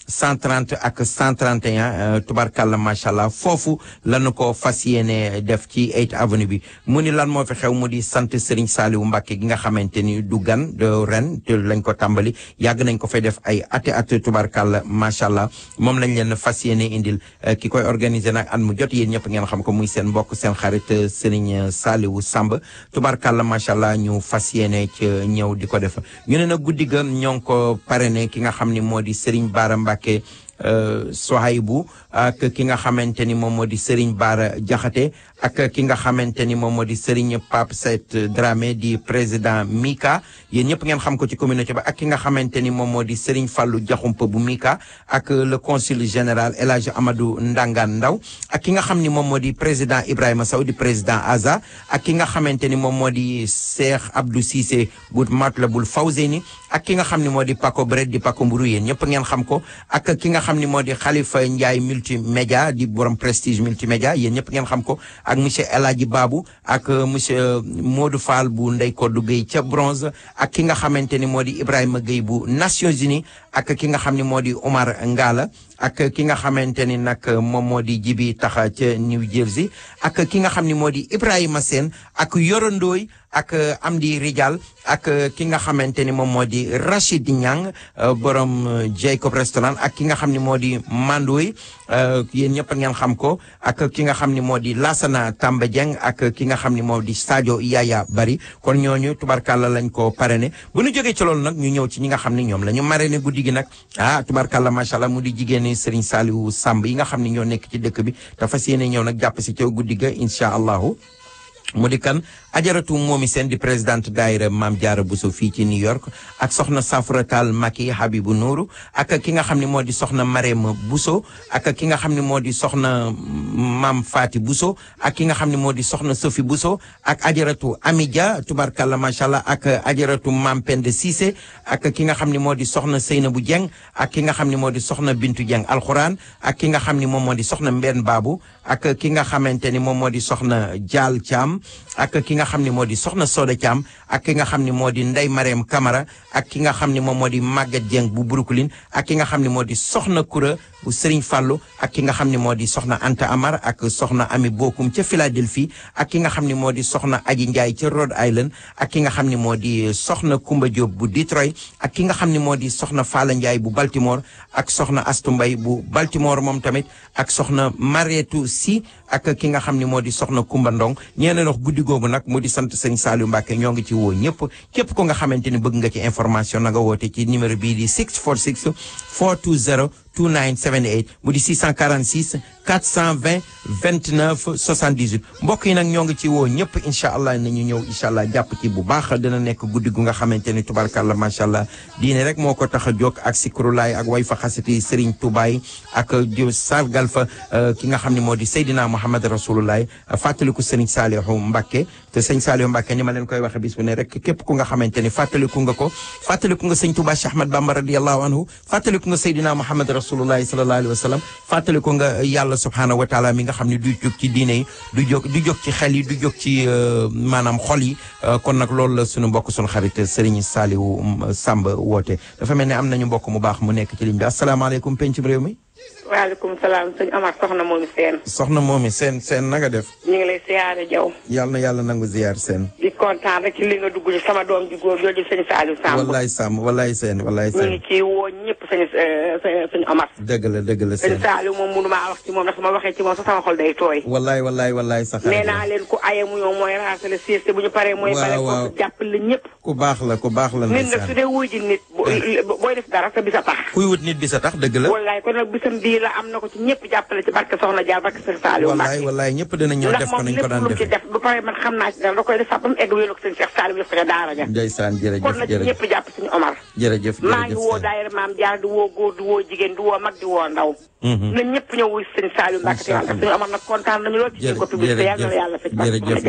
130 ak 131 tubarkalla macha allah foofu lañu ko fas yéene def ci 8th avenue bi mu ni lan moo fi xew mu di sant Serigne Saliou Mbacké gi nga xamante ni du gan de ren te lañ ko tàmbali yàgg nañ ko fay def ay at tubarkalla macha allah moom lañ leen fas yéene indil ki koy organiser nag at mu jot yéen ñëpp ngeen xam ko muy seen mbokk seen xarit Serigne Saliou Samb tubarkalla macha allah ñu fas yéene ci ñëw di ko def ñu ne nag guddi ga ñoo ngi ko parrainé ki nga xam ni moo di Serigne Bara Mbacké Sohaibou ak ki nga xamante ni moom moo di Serigne Bara Diakhaté ak ki nga xamante ni moom moo di Serigne Pape Set Dramé di président Mika yéen ñëpp ngeen xam ko ci communauté ba ak ki nga xamante ni moom moo di Serigne Fallou Diakhoumpa bu Mika ak le consul général El Hadj Amadou Ndangan Ndaw ak ki nga xam ni moom moo di président Ibrahima Sow di président Aza ak ki nga xamante ni moom moo di Cheikh Abdou Cissé bu Matlabul Fawzeyni ak ki nga xam ni moo di Paco Bret di Paco Mburu yéen ñëpp ngeen xam ko ak ki nga xam ni moo di Khalifa Ndiaye multimédia di borom prestige multimédia yéen ñëpp ngeen xam ko ak monsieur El Hadji Babou ak monsieur Modou Fall bu Ndey Kodou Gueye ca bronze ak ki nga xamante ni moo di Ibrahima Gueye bu Nations Unies ak ki nga xam ni moo di Omar Ngala ak ki nga xamante ni nag moom moo di Jibi Taxa ca New Jersey ak ki nga xam ni moo di Ibrahima Sène ak Yorondooy ak Amdi Rijal ak ki nga xamante ni moom moo di Rachid Niang borom Jacob restaurant ak ki nga xam ni moo di Mandoy yéen ñëpp ngeen xam ko ak ki nga xam ni moo di Lassana Tamba Dieng ak ki nga xam ni moo di Sadio Yaya Bari kon ñooñu tubarkalla lañ ko parrainé bu ñu jógee ci loolu nag ñu ñëw ci ñi nga xam ni ñoom la ñu marraine guddi gi nag tubarkalla macha allah mu di jigéen Serigne Saliou Samb yi nga xam ni ñoo nekk ci dëkk bi dafa yéene ñëw nag jàpp si ca guddi ga incha allahu mu di kan ajaratu moomi seen di présidente daayira Maam Jaara Bousso fii ci New York ak soxna Safratal Maki Habibu Nouru ak ki nga xam ne moo di soxna Marème Bousso ak ki nga xam ne moo di soxna Maam Fati Bousso ak ki nga xam ne moo di soxna Sophie Bousso ak ajaratu Amidia tubarkalla macha allah ak ajaratu Maam Pende Cissé ak ki nga xam ne moo di soxna Seynabou Dieng ak ki nga xam ne moo di soxna Bintu Dieng alxuraan ak ki nga xam ne moom moo di soxna Mbenn Babou ak ki nga xamante ni moom moo di soxna Dial Thiam ak ki nga xam ne moo di soxna Soda Thiam ak ki nga xam ne moo di Ndey Marème Camara ak ki nga xam ne moom moo di Maguette Dieng bu Brooklyn ak ki nga xam ne moo di soxna Koura bu Serigne Fallou ak ki nga xam ne moo di soxna Anta Amar ak soxna Ami Bokum ca Philadelphie ak ki nga xam ne moo di soxna Aji Ndiaye ca Rhode Island ak ki nga xam ne moo di soxna Kumba Diop bu Detroit ak ki nga xam ne moo di soxna Fala Ndiaye bu Baltimore ak soxna Astou Mbaye bu Baltimore moom tamit ak soxna Marietou Sy ak ki nga xam ne moo di soxna Kumba Ndong ñeena wax guddi googu nag mu di sant sëñ Saliou Mbacké ñoo ngi ci woo ñëpp képp ko nga xamante ni bëgg nga ci information na nga woote ci numéro bii di 646 420 2978 mu di 646 420 29 78 mbokk yi nag ñoo ngi ci woo ñëpp incha allah nañu ñëw incha allah jàpp ci bu baax dina nekk guddi gu nga xamante ni tubarkalla macha allah diine rek moo ko tax a jóg ak sikrulaay ak way fa xasati Serigne Toubaay ak sargal fa ki nga xam ne moo di Seydina Muhammad Rasulullah fàttaliku Serigne Saliou Mbacké te Serigne Saliou Mbacké ni ma leen koy waxe bis bu ne rek képp ku nga xamante ni fàttaliku nga ko fàttaliku nga Serigne Touba Cheikh Ahmad Bamba radiyallahu anhu fàttaliku nga Seydina Muhammad Rasulullah sallallahu alayhi wa sallam fàttaliku nga yàlla subhanahu wa taala mi nga xam ne du jóg ci diine yi du jóg ci xel yi du jóg ci maanaam xol yi kon nag loolu la sunu mbokk sunu xarit Serigne Saliou Samb woote dafa mel ne am nañu mbokk mu baax mu nekk ci ligne bi asalaamaaleykum pencum réew mi. waaleykum salaam sëñ Amar soxna moomi seen. soxna moomi seen naga def. ñu ngi lay siyaare jaw. yàlla na yàlla nangu ziyaar seen. di kontaan rek ci li nga dugg ci sama doom ji góor jooju sëñ Saliou Samb. wallaay Samb wallaay seen wallaay seen. ñu ngi ciy woo ñëpp sëñ Amar. dëgg la seen. sëñ Saliou moom mënu maa wax ci moom ndax su ma waxee ci moom sax sama xol day tooy. wallaay sax. nee naa leen ku aye mu ñëw mooy raasale sieste bu ñu paree mooy. bale ko jàppale ñëpp. ku baax la. nit nag su dee wuy ji nit booy def dara sa bisa tax. kuy wut nit bisa tax dëgg la. wallaay kon nag bisam bii la am na ko ci ñëpp jàppale ci barke Soxna Jaar barke Sëñ Saliou Mbacke. wallaay ñëpp dina ñëw def ko nañ ko daan defee. def bu pare man xam naa ci dara da koy def sax ba mu egg wéelu ko Sëñ Cheikh Saliou def ko daara ja. ndeysaan jërëjëf kon na ci ñëpp jàpp suñu Omar. jërëjëf maa ngi woo daayira Maam Jaar di woo góor di woo jigéen di woo mag di woo ndaw. na ñëpp ñëw wuy Sëñ Saliou Mbacke te yàlla suñu Omar nag kontaan nañu lool ci suñu ko publicité yàlla na yàlla fekk jërëjëf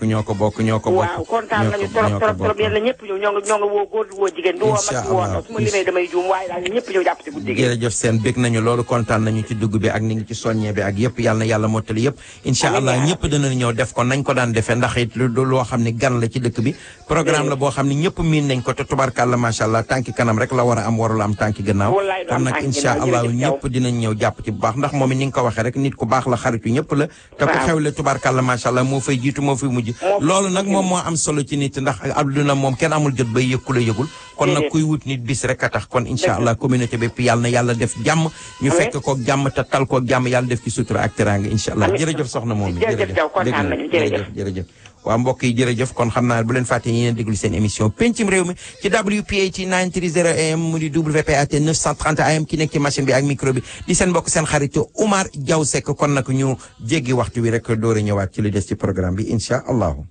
ñoo ko bokk waaw kontaan nañu trop yéen la ñëpp ñëw ñoo nga woo góor di woo jigéen di woo mag di woo ndaw su ma limee damay juum waaye daal ñëpp ñëw jàpp ci guddi gi. jërëjëf seen bég nañu loolu kontaan nañu ci dugg bi ak ni ngi ci soññee bi ak yëpp yàlla na yàlla mottali yëpp incha allah ñëpp dana ñëw def ko nañ ko daan defee ndax it loo xam ne gan la ci dëkk bi programme la boo xam ne ñëpp miin nañ ko te tubarkàlla macha allah tànki kanam rek la war a am warul am tànki gannaaw kon nag incha allah ñëpp dinañ ñëw jàpp ci bu baax ndax moom it ni nga ko waxee rek nit ku baax la xaritu ñëpp la te ku xewle tubarkàlla macha allah moo fay jiitu moo fay mujj loolu nag moom moo am solo ci nit ndax àdduna moom kenn amul jot bay yëg ku la yëgul kon nag kuy wut nit bis rek a tax kon incha allah communauté bépp yàlla na yàlla def jàmm ñu fekk koog jàmm te tal koog jàmm yàlla def ci sutura ak teraanga incha allah jërëjëf soxna moom jërëjëf waa mbokk yi jërëjëf kon xam naa bu leen fàtte yéen a déglu seen émission pencum réew mi ci WPAT 930 AM mu di WPAT 930 AM ki nekk ci machine bi ak micro bi di seen mbokk seen xaritu Oumar Diaw Seck kon nag ñu jéggi waxtu wi rek door a ñëwaat ci lu des ci programme bi incha allahu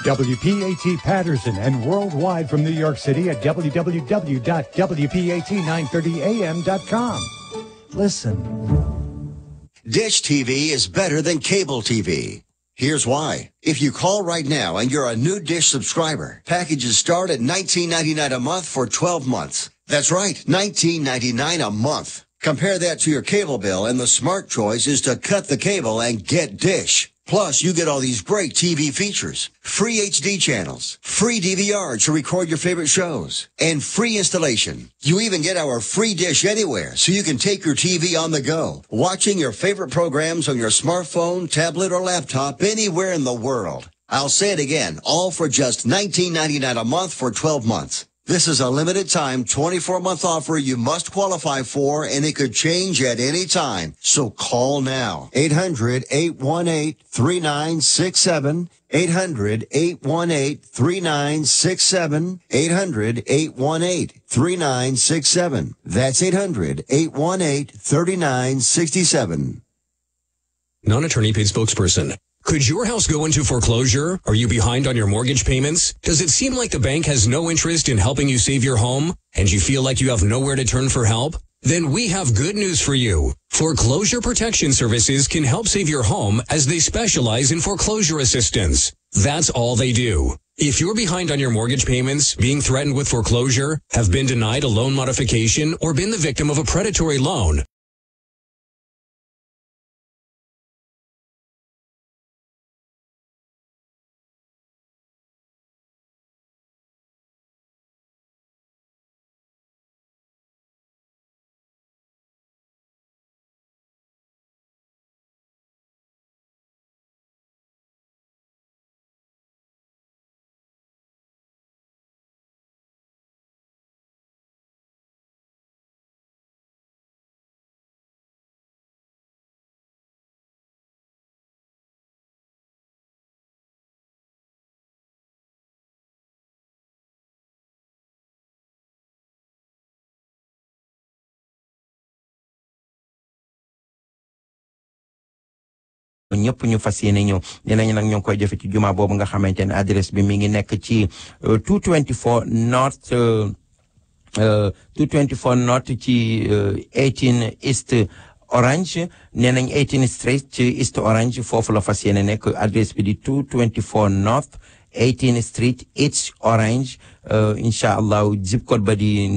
WPAT Patterson and worldwide from New York City at www.WPAT930am.com. Listen. Dish TV is better than cable TV. Here's why. If you call right now and you're a new Dish subscriber, packages start at $19.99 a month for 12 months. That's right, $19.99 a month. Compare that to your cable bill, and the smart choice is to cut the cable and get Dish. Plus, you get all these great TV features, free HD channels, free DVR to record your favorite shows, and free installation. You even get our free Dish Anywhere, so you can take your TV on the go, watching your favorite programs on your smartphone, tablet, or laptop anywhere in the world. I'll say it again, all for just $19.99 a month for 12 months. This is a limited time 24-month offer you must qualify for, and it could change at any time. So call now. 800-818-3967. 800-818-3967. 800-818-3967. That's 800-818-3967. Non-attorney paid spokesperson. Could your house go into foreclosure? Are you behind on your mortgage payments? Does it seem like the bank has no interest in helping you save your home, and you feel like you have nowhere to turn for help? Then we have good news for you. Foreclosure Protection Services can help save your home as they specialize in foreclosure assistance. That's all they do. If you're behind on your mortgage payments, being threatened with foreclosure, have been denied a loan modification, or been the victim of a predatory loan, ñëpp ñu fas yéene ñëw dinañ nag ñoo ngi koy jëfe ci juma boobu nga xamante ne adresse bi mi ngi nekk ci 224 North 224 North ci 18 East Orange nee nañ 18 Street ci East Orange foofu la fas yéene nekk adresse bi di 224 North 18 Street East Orange incha allah zip code ba di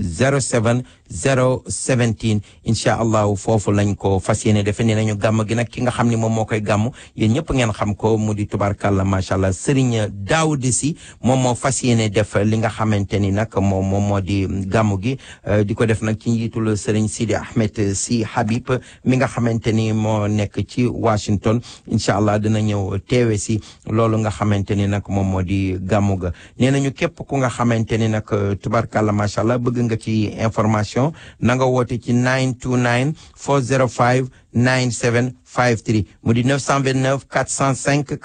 070 017 incha allah foofu lañ ko fas yéene defe ne nañu gàmm gi nag ki nga xam ni moom moo koy gàmm yéen ñëpp ngeen xam ko mu di tubarkalla macha allah Serigne Daoud si moom moo fas yéene def li nga xamante ni nag moom moo di gàmm gi di ko def nag ci njiitul Serigne Sidi Ahmed si Habib mi nga xamante ni moo nekk ci Washington incha allah dina ñëw teewe si loolu nga xamante ni nag moom moo di gàmmu ga nee nañu képp ku nga xamante ni nag tubarkalla macha allah bëgg nga ci information na nga woote ci 929 405 9753 mu di 929 405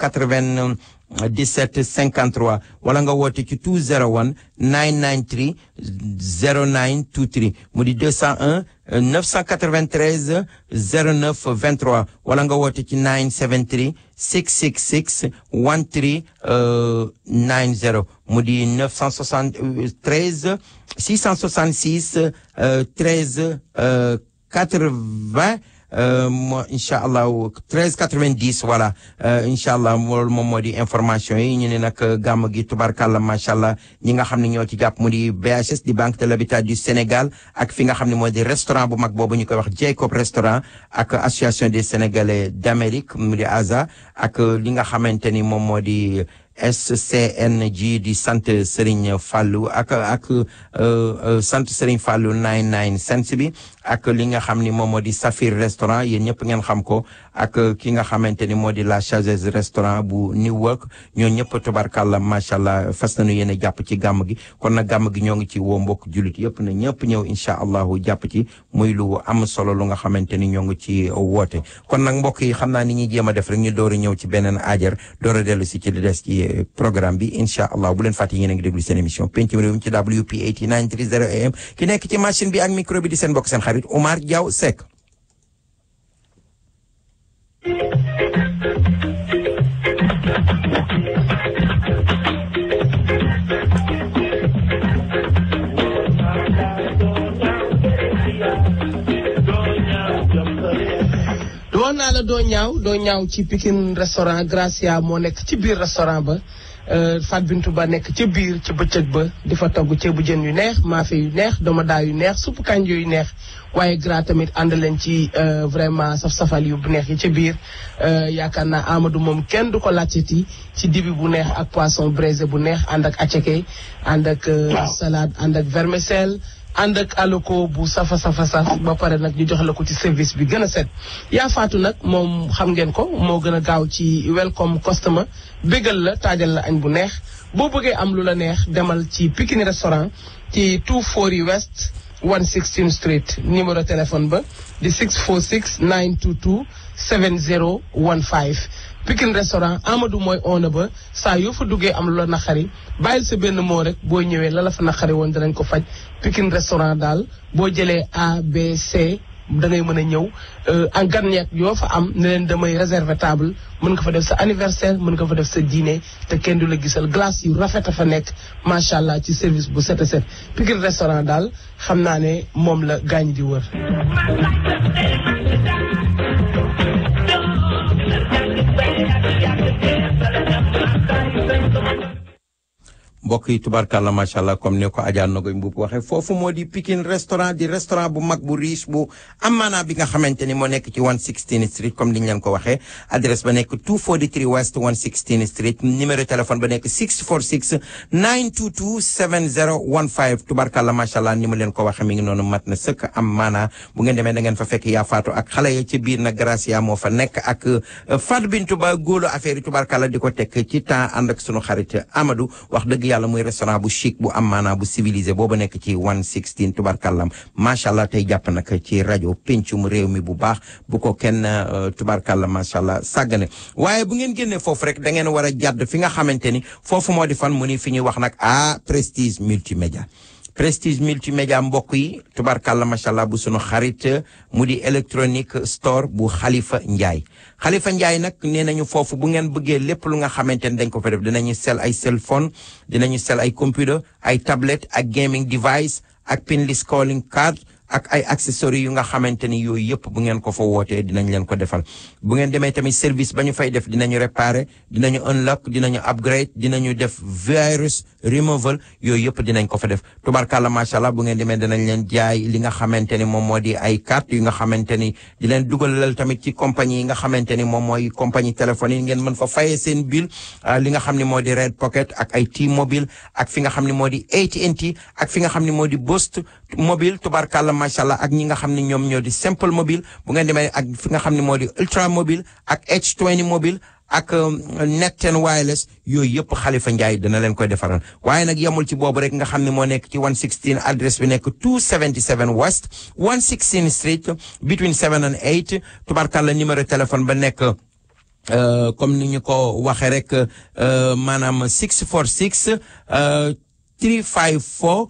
97 53 wala nga woote ci 201 993 0923 mu di 201 993 09 23 wala nga woote ci 973 666 13 90 mu di 973 666 13 80 incha allah 1390 voilà incha allah loolu moom moo di information yi ñu ne nag gàmm gi tubarkalla macha allah ñi nga xam ne ñoo ci jàpp mu di BHS di Banque de l'Habitat du Sénégal ak fi nga xam ne moo di restaurant bu mag boobu ñu koy wax Jacob restaurant ak association des Sénégalais d'Amérique mu di ASA ak li nga xamante ni moom moo di SCNG di sant Serigne Fallou ak sant Serigne Fallou 99 cents bi ak li nga xam ni moom moo di Safir restaurant yéen ñëpp ngeen xam ko ak ki nga xamante ni moo di La Chazes restaurant bu Newark ñoo ñëpp tubarkalla macha allah fas nañu yéen a jàpp ci gàmm gi kon nag gàmm gi ñoo ngi ci woo mbokk jullit yëpp na ñëpp ñëw incha allahu jàpp ci muy lu am solo lu nga xamante ni ñoo ngi ci woote kon nag mbokk yi xam naa ni ñuy jéem a def rek ñu door a ñëw ci beneen aajar door a dellu si ci li des ci programme bi incha allah bu leen fàtte yéen a ngi déglu seen émission pencum réew mi ci WP 8930 AM ki nekk ci machine bi ak micro bi di seen mbokk seen xarit Omar Diaw Seck. doon naa la doo ñaaw ci Pikine restaurant Gracia moo nekk ci biir restaurant ba Fat Bintou Ba nekk ca biir ca bëccëg ba di fa togg ceebu jën yu neex maafe yu neex domoda yu neex suppu kànja yu neex waaye Gra tamit ànd leen ci vraiment saf-safal yu neex yi ca biir yaakaar naa Amadou moom kenn du ko laajteti ci dibi bu neex ak poisson braisé bu neex ànd ak attiéké ànd ak salade ànd ak vermicelle ànd ak aloko bu saf ba pare nag ñu jox la ko ci service bi gën a set yaa faatu nag moom xam ngeen ko moo gën a gaaw ci welcome customer bégal la taajal la añ bu neex boo bëggee am lu la neex demal ci Pikine restaurant ci 240 West 116th Street numéro téléphone ba di 646 922 7015 Pikine restaurant Amadou mooy oona ba saa yoo fa duggee am lu la naqari bàyyil sa benn moo rek boo ñëwee la fa naqari woon danañ ko faj Pikine restaurant daal boo jëlee A B C da ngay mën a ñëw en garnier yoo fa am ne leen damay réserver table mën nga fa def sa anniversaire mën nga fa def sa dîner te kenn du la gisal glace yu rafet a fa nekk macha allah ci service bu set a set Pikine restaurant daal xam naa ne moom la gaañ di wër. mbokk yi tubarkalla macha allah comme ne ko Adja Nogoy Mbuub waxee foofu moo di Pikine restaurant di restaurant bu mag bu riche bu am maanaa bi nga xamante ni moo nekk ci 116th Street comme ni ñu leen ko waxee adresse ba nekk 243 West 116th Street numéro téléphone ba nekk 646 922 7015 tubarkalla macha allah ni ma leen ko waxee mi ngi noonu mat na sëkk am maanaa bu ngeen demee da ngeen fa fekk yaa faatu ak xale ya ci biir na Gracia moo fa nekk ak Fat Bintou Ba góolu affaire yi tubarkalla di ko teg ci temps ànd ak sunu xarit Amadou wax dëgg yàlla muy restaurant bu chic bu am maanaa bu civilisé booba nekk ci 116 tubarkallam macha allah tey jàpp nag ci rajo pencum réew mi bu baax bu ko kenn tubarkallam macha allah sàggane waaye bu ngeen génnee foofu rek da ngeen war a jàdd fi nga xamante ni foofu moo di fan mu ni fi ñuy wax nag Prestige multimédia Prestige multimédia mbokk yi tubarkalla macha allah bu sunu xarit mu di électronique store bu Khalifa Ndiaye Khalifa Ndiaye nag nee nañu foofu bu ngeen bëggee lépp lu nga xamante ne dañ ko fa def dinañu sell ay cell phone dinañu sell ay computer ay tablette ak gaming device ak pinless calling card ak ay accessoires yu nga xamante ni yooyu yëpp bu ngeen ko fa wootee dinañ leen ko defal bu ngeen demee tamit service ba ñu fay def dinañu réparer dinañu unlock dinañu upgrade dinañu def virus removal yooyu yëpp dinañ ko fa def tubarkalla macha allah bu ngeen demee dinañ leen jaay li nga xamante ni moom moo di ay carte yu nga xamante ni di leen dugalal tamit ci compagnie yi nga xamante ni moom mooy compagnie téléphone yi ngeen mën fa fayee seen bill li nga xam ne moo di Red Pocket ak ay T-Mobile ak fi nga xam ne moo di AT&T ak fi nga xam ne moo di Boost Mobile tubarkalla macha allah ak ñi nga xam ne ñoom ñoo di Simple Mobile bu ngeen demee ak fi nga xam ne moo di Ultra Mobile ak H20 Mobile ak Net 10 Wireless yooyu yëpp Khalifa Ndiaye dina leen koy defaral waaye nag yemul ci boobu rek nga xam ne moo nekk ci 116 adresse bi nekk 277 West 116 Street between 7 and 8 tubarkalla numéro téléphone ba nekk comme ni ñu ko waxee rek maanaam 646 354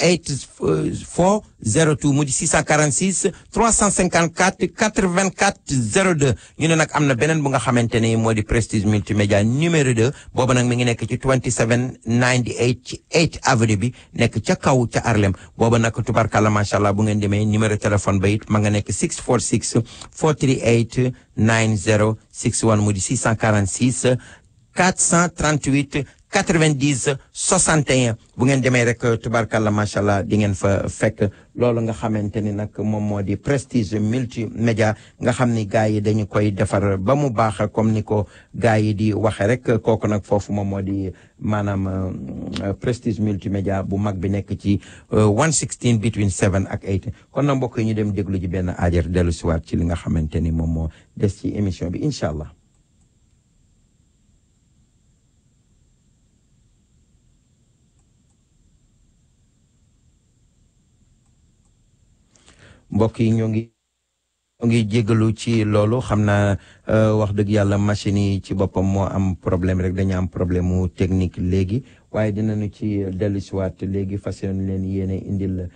8402 mu di 646 354 84 02 ñu ne nag am na beneen bu nga xamante ni moo di Prestige multimédia numéro 2 boobu nag mi ngi nekk ci 2798 ci 8 avenue bi nekk ca kaw ca Harlem boobu nag tubarkalla macha allah bu ngeen demee numéro téléphone ba it ma nga nekk 646 438 9061 mu di 646 438 90 61 bu ngeen demee rek tubarkalla macha allah di ngeen fa fekk loolu nga xamante ni nag moom moo di Prestige multimédia nga xam ni gars yi dañu koy defar ba mu baax comme ni ko gars yi di waxe rek kooku nag foofu moom moo di maanaam Prestige multimédia bu mag bi nekk ci 116 between 7 ak 8 kon nag mbokk yi ñu dem déglu ji benn aajar dellu siwaat ci li nga xamante ni moom moo des ci émission bi incha allah. mbokk yi ñoo ngi jégalu ci loolu xam naa wax dëgg yàlla machine yi ci boppam moo am problème rek dañu am problème mu technique léegi waaye dinañu ci dellusiwaat léegi fas leen yéene indil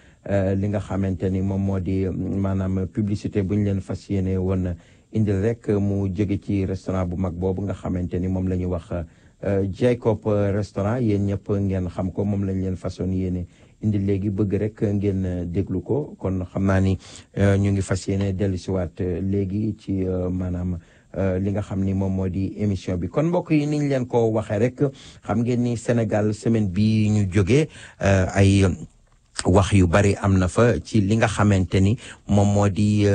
li nga xamante ni moom moo di maanaam publicité bu ñu leen fas yéene woon indil rek mu jóge ci restaurant bu mag boobu nga xamante ni moom la ñuy wax Jacob restaurant yéen ñëpp ngeen xam ko moom lañ leen façon yéene indi léegi bëgg rek ngeen déglu ko kon xam naa ni ñu ngi fas yéene dellusiwaat léegi ci maanaam li nga xam ni moom moo di émission bi kon mbokk yi niñ leen ko waxee rek xam ngeen ni Sénégal semaine bi ñu jógee ay wax yu bari am na fa ci li nga xamante ni moom moo di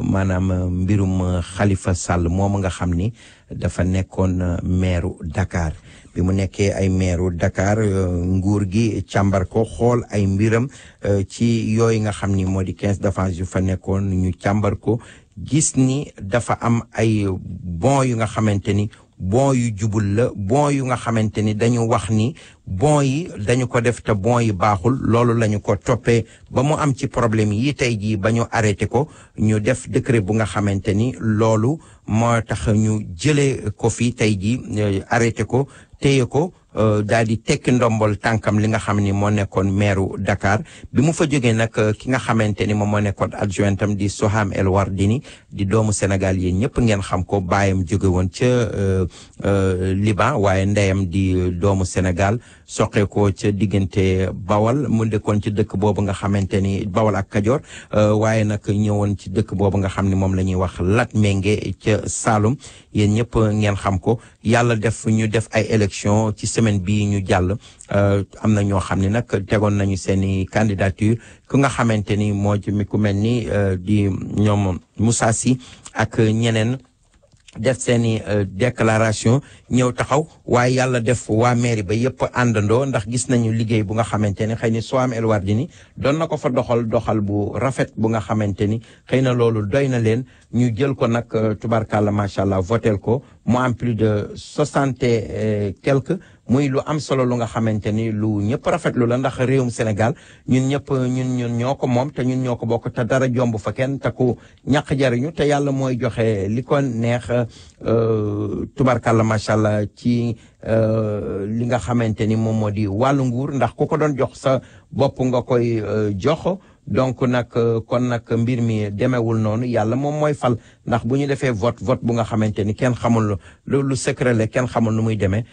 maanaam mbirum Khalifa Sall moom nga xam ni dafa nekkoon maire Dakar bi mu nekkee ay maire Dakar nguur gi càmbar ko xool ay mbiram ci yooyu nga xam ni moo di 15 défense yu fa nekkoon ñu càmbar ko gis ni dafa am ay bon yu nga xamante ni bon yu jubul la bon yu nga xamante ni dañu wax ni bon yi dañu ko def te bon yi baaxul loolu lañu ko toppee ba mu am ci problème yi tey jii ba ñu arrêté ko ñu def décret bu nga xamante ni loolu moo tax ñu jëlee ko fi tey jii arrêté ko téye ko daal di tekki ndombol tànkam li nga xam ni moo nekkoon maire Dakar bi mu fa jógee nag ki nga xamante ni moom moo nekkoon adjointam di Soham El Wardini di doomu Sénégal yéen ñëpp ngeen xam ko baayam jóge woon ca Liban waaye ndeyam di doomu Sénégal soqe ko ca diggante Bawal mu dëkkoon ci dëkk boobu nga xamante ni Bawal ak Kajoor waaye nag ñëwoon ci dëkk boobu nga xam ni moom la ñuy wax Latmingué ca Saloum yéen ñëpp ngeen xam ko yàlla def ñu def ay élection ci semaine bii ñu jàll am na ñoo xam ne nag tegoon nañu seeni candidature ku nga xamante ni moo ci mi ku mel ni di ñoom Moussa Sy ak ñeneen def seeni déclaration ñëw taxaw waaye yàlla def waa mairie ba yëpp àndandoo ndax gis nañu liggéey bu nga xamante ni xëy ni Soham El Wardini doon na ko fa doxal bu rafet bu nga xamante ni xëy na loolu doy na leen ñu jël ko nag tubarkalla macha allah votel ko mu am plus de 60 et quelques muy lu am solo lu nga xamante ni lu ñëpp rafetlu la ndax réewum Sénégal ñun ñëpp ñun ñoo ko moom te ñun ñoo ko bokk te dara jomb fa kenn te ku ñàkk jariñu te yàlla mooy joxe li ko neex tubarkalla macha allah ci li nga xamante ni moom moo di wàllu nguur ndax ku ko doon jox sa bopp nga koy jox donc nag kon nag mbir mi demewul noonu yàlla moom mooy fal ndax bu ñu defee vote bu nga xamante ni kenn xamul lu secret la kenn xamul nu muy demee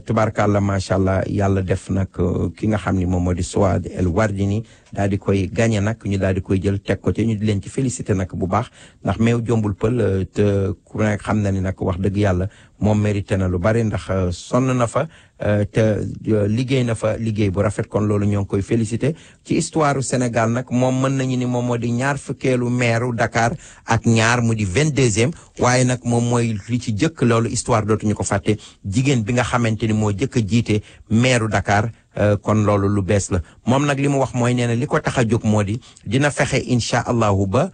tubarkalla macha allah yàlla def nag ki nga xam ni moom moo di Souad El Wardini daal di koy gagné nag ñu daal di koy jël teg ko ci ñu di leen ci félicité nag bu baax ndax meew jombul pël te ku nekk xam na ni nag wax dëgg yàlla moom mérité na lu bari ndax sonn na fa te liggéey na fa liggéey bu rafet kon loolu ñoo ngi koy félicité ci histoire Sénégal nag moom mën nañu ni moom moo di ñaar fukkeelu maire Dakar ak ñaar mu di 22e waaye nag moom mooy li ci jëkk loolu histoire dootuñu ko fàtte jigéen bi nga xamante ni moo jëkk a jiite maire Dakar kon loolu lu bees la moom nag li mu wax mooy nee na li ko tax a jóg moo di dina fexe incha allahu ba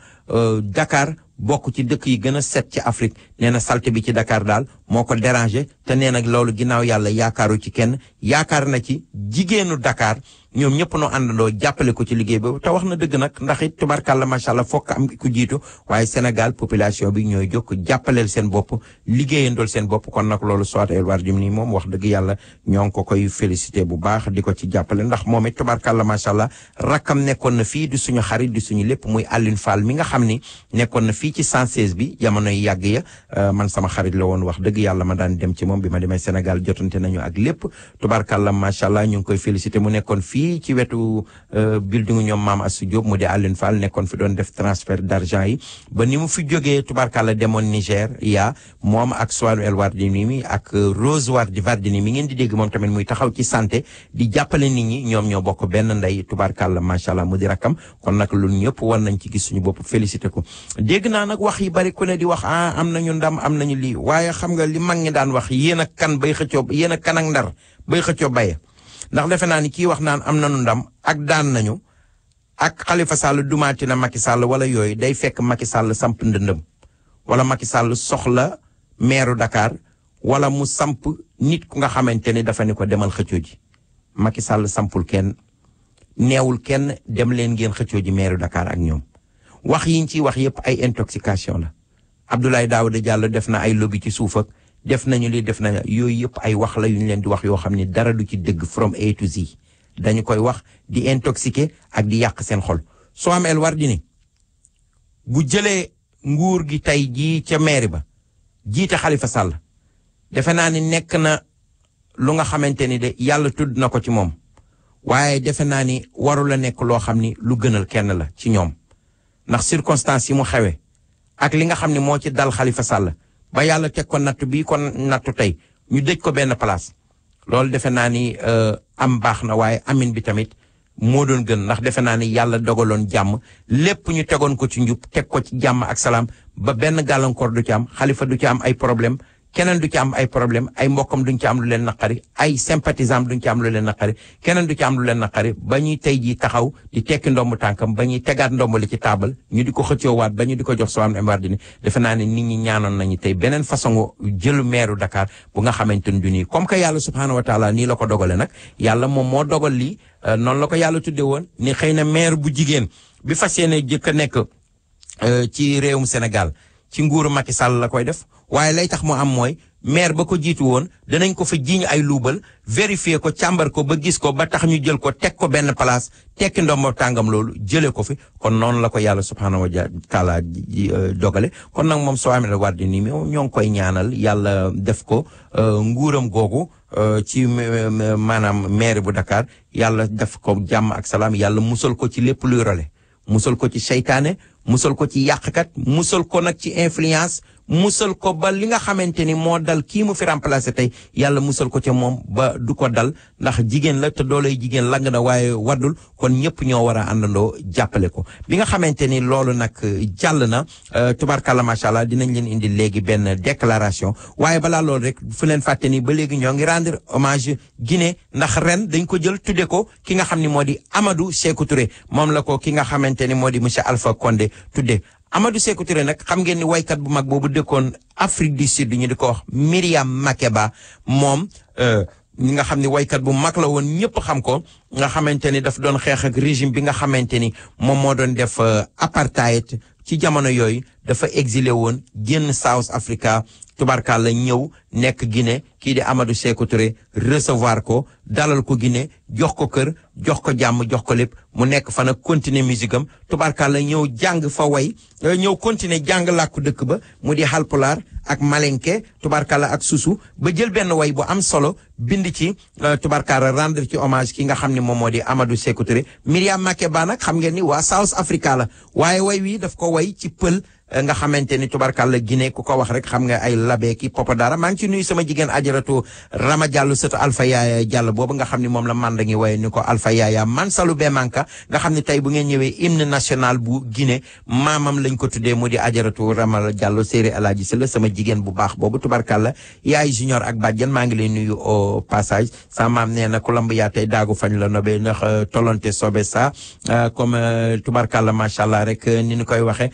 Dakar bokk ci dëkk yi gën a set ci Afrique nee na salte bi ci Dakar daal moo ko dérangé te nee nag loolu ginnaaw yàlla yaakaaru ci kenn yaakaar na ci jigéenu Dakar ñoom ñëpp noo àndandoo jàppale ko ci liggéey boobu te wax na dëgg nag ndax it tubarkàlla macha allah fokk am ku jiitu waaye Sénégal population bi ñooy jóg jàppaleel seen bopp liggéeyandool seen bopp kon nag loolu Souad El Wardini moom wax dëgg yàlla ñoo ngi ko koy félicité bu baax di ko ci jàppale ndax moom it tubarkàlla macha allah rakkam nekkoon na fii di suñu xarit di suñu lépp muy Aline Fall mi nga xam ni nekkoon na fii ci 116 bi jamonoy yàgg ya man sama xarit la woon wax dëgg yàlla ma daan dem ci moom bi ma demee Sénégal jotante nañu ak lépp tubarkàlla macha allah ñu ngi koy félicité mu nekkoon fii ci wetu buildingu ñoom Maam Assou Diop mu di Aline Fall nekkoon fi doon def transfert d'argent yi ba ni mu fi jógee tubarkàlla demoon Niger yaa moom ak Souad El Wardini mi ak Rose Wardini mi ngeen di dégg moom tamit muy taxaw ci santé di jàppale nit ñi ñoom ñoo bokk benn ndey tubarkàlla macha allah mu di rakkam kon nag lu ñëpp war nañ ci gis suñu bopp félicité ko dégg naa nag wax yi bari ku ne di wax am nañu ndam am nañu lii waaye xam nga li mag ñi daan wax yéen a kan bay xëccoo yéen a kan ak ndar bay xëccoo baye ndax defe naa ni kii wax naan am nañu ndam ak daan nañu ak Khalifa Sall dumaati na Macky Sall wala yooyu day fekk Macky Sall samp ndëndëm wala Macky Sall soxla maire Dakar wala mu samp nit ku nga xamante ni dafa ni ko demal xëccoo ji Macky Sall sampul kenn neewul kenn dem leen ngeen xëccoo ji maire Dakar ak ñoom wax yiñ ciy wax yépp ay intoxication la Abdoulaye Daouda Diallo def na ay lobby ci suuf ak def nañu li def na yooyu yëpp ay wax la yu ñu leen di wax yoo xam ne dara du ci dëgg from A to Z dañu koy wax di intoxiqué ak di yàq seen xol Souad El Wardini bu jëlee nguur gi tey jii ca mairie ba jiite Khalifa Sall defe naa ni nekk na lu nga xamante ni de yàlla tudd na ko ci moom waaye defe naa ni waru la nekk loo xam ni lu gënal kenn la ci ñoom ndax circonstances yi mu xewee ak li nga xam ne moo ci dal Khalifa Sall ba yàlla teg ko nattu bii kon nattu tey ñu dëj ko benn place loolu defe naa ni am baax na waaye amin bi tamit moo doon gën ndax defe naa ni yàlla dogaloon jàmm lépp ñu tegoon ko ci njub teg ko ci jàmm ak salaam ba benn gàllankoor du ci am Khalifa du ci am ay problème keneen du ci am ay problème ay mbokkam duñ ci am lu leen naqari ay sympathisant duñ ci am lu leen naqari keneen du ci am lu leen naqari ba ñuy tey jii taxaw di tekki ndombu tànkam ba ñuy tegaat ndomb li ci taabal ñu di ko xëccoowaat ba ñu di ko jox Souad El Wardini defe naa ne nit ñi ñaanoon nañu tey beneen façon jëlu meeru Dakar bu nga xamante ni du nii comme que yàlla subhaanahu wa taala nii la ko dogale nag yàlla moom moo dogal lii noonu la ko yàlla tudde woon ni xëy na maire bu jigéen bi fas yéene jëkk a nekk ci réewum Sénégal ci nguuru Macky Sall la koy def waaye lay tax mu am mooy maire ba ko jiitu woon danañ ko fa jiiñ ay luubal vérifier ko càmbar ko ba gis ko ba tax ñu jël ko teg ko benn place tekki ndombo tàngam loolu jëlee ko fi kon noonu la ko yàlla subhaanahu wa taala dogale kon nag moom Souad El Wardini ñoo ngi koy ñaanal yàlla def ko nguuram googu ci maanaam maire bu Dakar yàlla def ko jàmm ak salaam yàlla musal ko ci lépp luy role musal ko ci seytaane musal ko ci yàqkat musal ko nag ci influence musal ko ba li nga xamante ni moo dal kii mu fi remplacé tey yàlla musal ko ca moom ba du ko dal ndax jigéen la te doolay jigéen lang na waaye waddul kon ñëpp ñoo war a àndandoo jàppale ko bi nga xamante ni loolu nag jàll na tubarkalla macha allah dinañ leen indi léegi benn déclaration waaye balaa loolu rek fu leen fàtte ni ba léegi ñoo ngi rendre hommage Guinée ndax ren dañ ko jël tudde ko ki nga xam ni moo di Amadou Sékou Touré moom la ko ki nga xamante ni moo di monsieur Alpha Condé tudde Amadou Sékou Touré nag xam ngeen ni waykat bu mag boobu dëkkoon Afrique du Sud ñu di ko wax Myriam Makeba moom ñi nga xam ni waykat bu mag la woon ñëpp xam ko nga xamante ni daf doon xeex ak régime bi nga xamante ni moom moo doon def apartheid ci jamono yooyu dafa exilé woon génn South Africa tubarkalla ñëw nekk Guinée kii di Amadou Sékou Touré recevoir ko dalal ko Guinée jox ko kër jox ko jàmm jox ko lépp mu nekk fa nag continuer musique am tubarkalla ñëw jàng fa way ñëw continuer jàng làkku dëkk ba mu di Halpulaar ak Malenke tubarkalla ak Susu ba jël benn way bu am solo bind ci tubarkalla rendre ci hommage ki nga xam ne moom moo di Amadou Sékou Touré. Miriam Makeba nag xam ngeen ni waa South Africa la waaye way wi daf ko way ci pël nga xamante ni tubarkalla Guinée ku ko wax rek xam nga ay labee ki popo dara maa ngi ci nuyu sama jigéen ajaratu Rama Diallo sëtu Alpha Yaaya Diallo boobu nga xam ne moom la manda ngi waye ni ko Alpha Yaaya Mansalu Bemanka nga xam ne tey bu ngeen ñëwee hymne national bu Guinée maamam lañ ko tuddee mu di ajaratu Rama Diallo séeri Alaaji Sila sama jigéen bu baax boobu tubarkalla yaay junior ak bàjjan maa ngi lay nuyu au passage sa maam nee na ku lamb yaa tey daagu fañ la nobee ndax tolonte sobe sa comme tubarkalla macha allah rek ni ñu koy waxe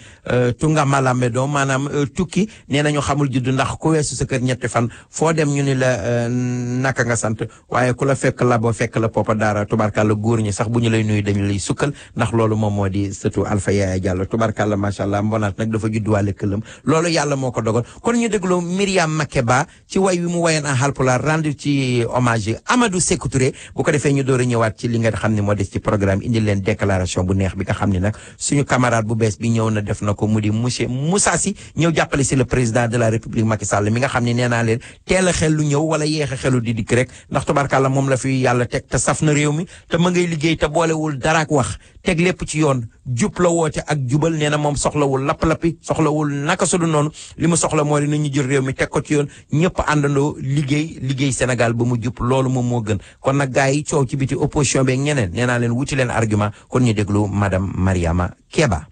tunga malambe doom maanaam tukki nee nañu xamul juddu ndax ku weesu sa kër ñetti fan foo dem ñu ni la naka nga sant waaye ku la fekk la boo fekk la popa daara tubarkalla góor ñi sax bu ñu lay nuyu dañu lay sukkal ndax loolu moom moo di sëtu Alpha Yaaya Diallo tubarkalla macha allah mbonaat nag dafa judduwaale këlam loolu yàlla moo ko dogal kon ñu déglu Miriam Makeba ci way wi mu wayoon en Halpulaar rendre ci hommage Amadou Sékou Touré bu ko defee ñu door a ñëwaat ci li nga xam ne moo des ci programme indi leen déclaration bu neex bi nga xam ne nag suñu camarade bu bees bi ñëw na def na ko mu di monsieur Moussa Sy ñëw jàppale si le président de la République Macky Sall mi nga xam ne nee naa leen teel a xel lu ñëw wala yéex a xelu di dikk rek ndax tubarkalla moom la fi yàlla teg te saf na réew mi te ma ngay liggéey te boolewul daraak wax teg lépp ci yoon jub la woote ak jubal nee na moom soxlawul lapp-lappi soxlawul naka su du noonu li mu soxla moo di nañu jël réew mi teg ko ci yoon ñëpp àndandoo liggéey Sénégal ba mu jub loolu moom moo gën kon nag gars yi coow ci biti opposition beeg ñeneen nee naa leen wuti leen argument kon ñu déglu madame Mariama Keba.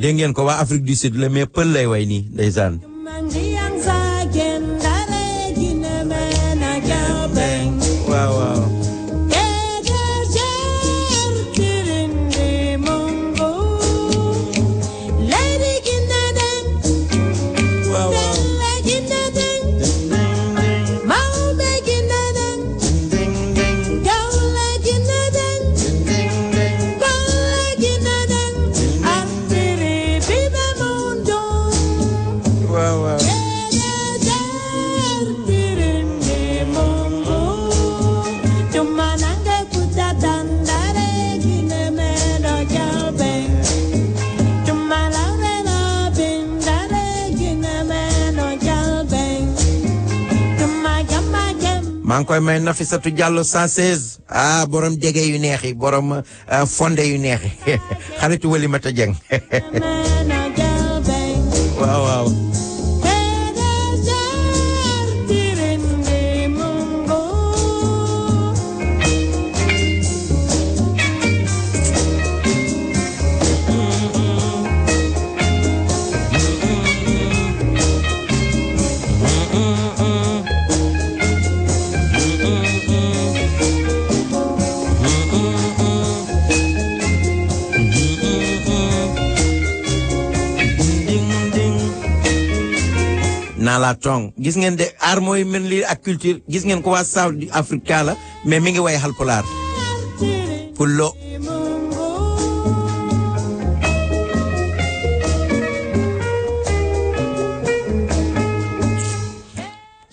dégg ngeen ko waa Afrique du Sud la mais pël lay way nii ndeysaan waaw waaw maa ngi koy may Nafisatu Diallo 116 borom jege yu neex yi borom fonde yu neex yi xaritu Walimata Dieng waaw waaw naa la tong gis ngeen de aar mooy mën lii ak culture gis ngeen ko waa South Africa la mais mi ngi way Halpulaar pullo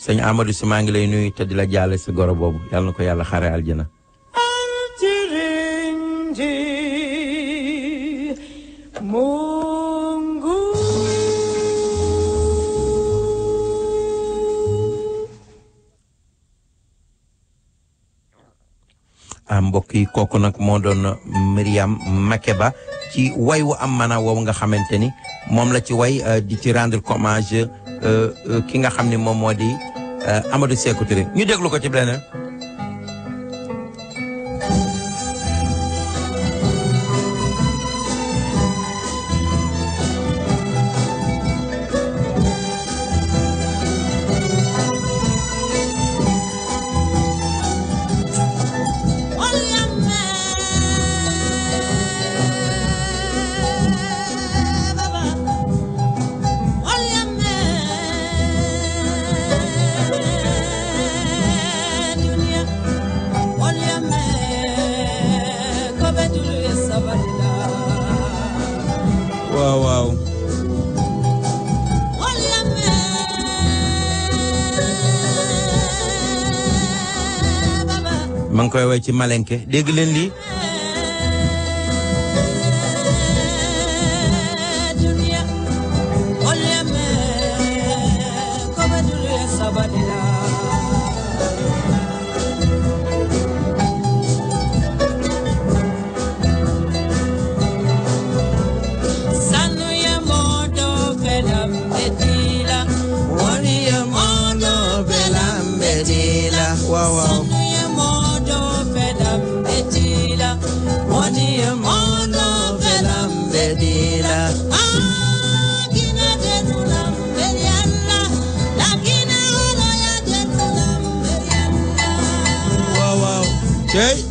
sëñ Amadou si maa ngi lay nuyu te di la jaale sa goro boobu yàlla na ko yàlla xare aljana mbokk yi kooku nag moo doon Miriam Makeba ci way wu am maanaam woowu nga xamante ni moom la ci way di ci rendre hommage ki nga xam ne moom moo di Amadou Sékou Touré ñu déglu ko ci beneen ma ngi koy way ci malenke dégg leen lii waaw waaw Okay.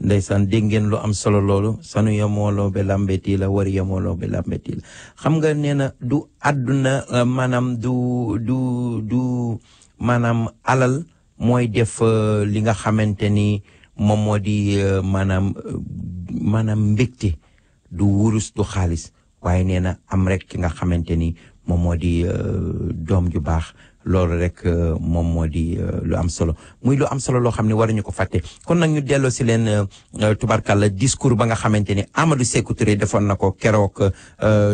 ndeysaan dégg ngeen lu am solo loolu sanu yamolo be lambeti la wari yamolo be lambeti la xam nga nee na du àdduna maanaam du maanaam alal mooy def li nga xamante ni moom moo di maanaam mbégte du wurus du xaalis waaye nee na am rek ki nga xamante ni moom moo di doom ju baax loolu rek moom moo di lu am solo muy lu am solo loo xam ne waruñu ko fàtte kon nag ñu delloo si leen tubarkalla discours ba nga xamante ni Amadou Sékou Touré defoon na ko keroog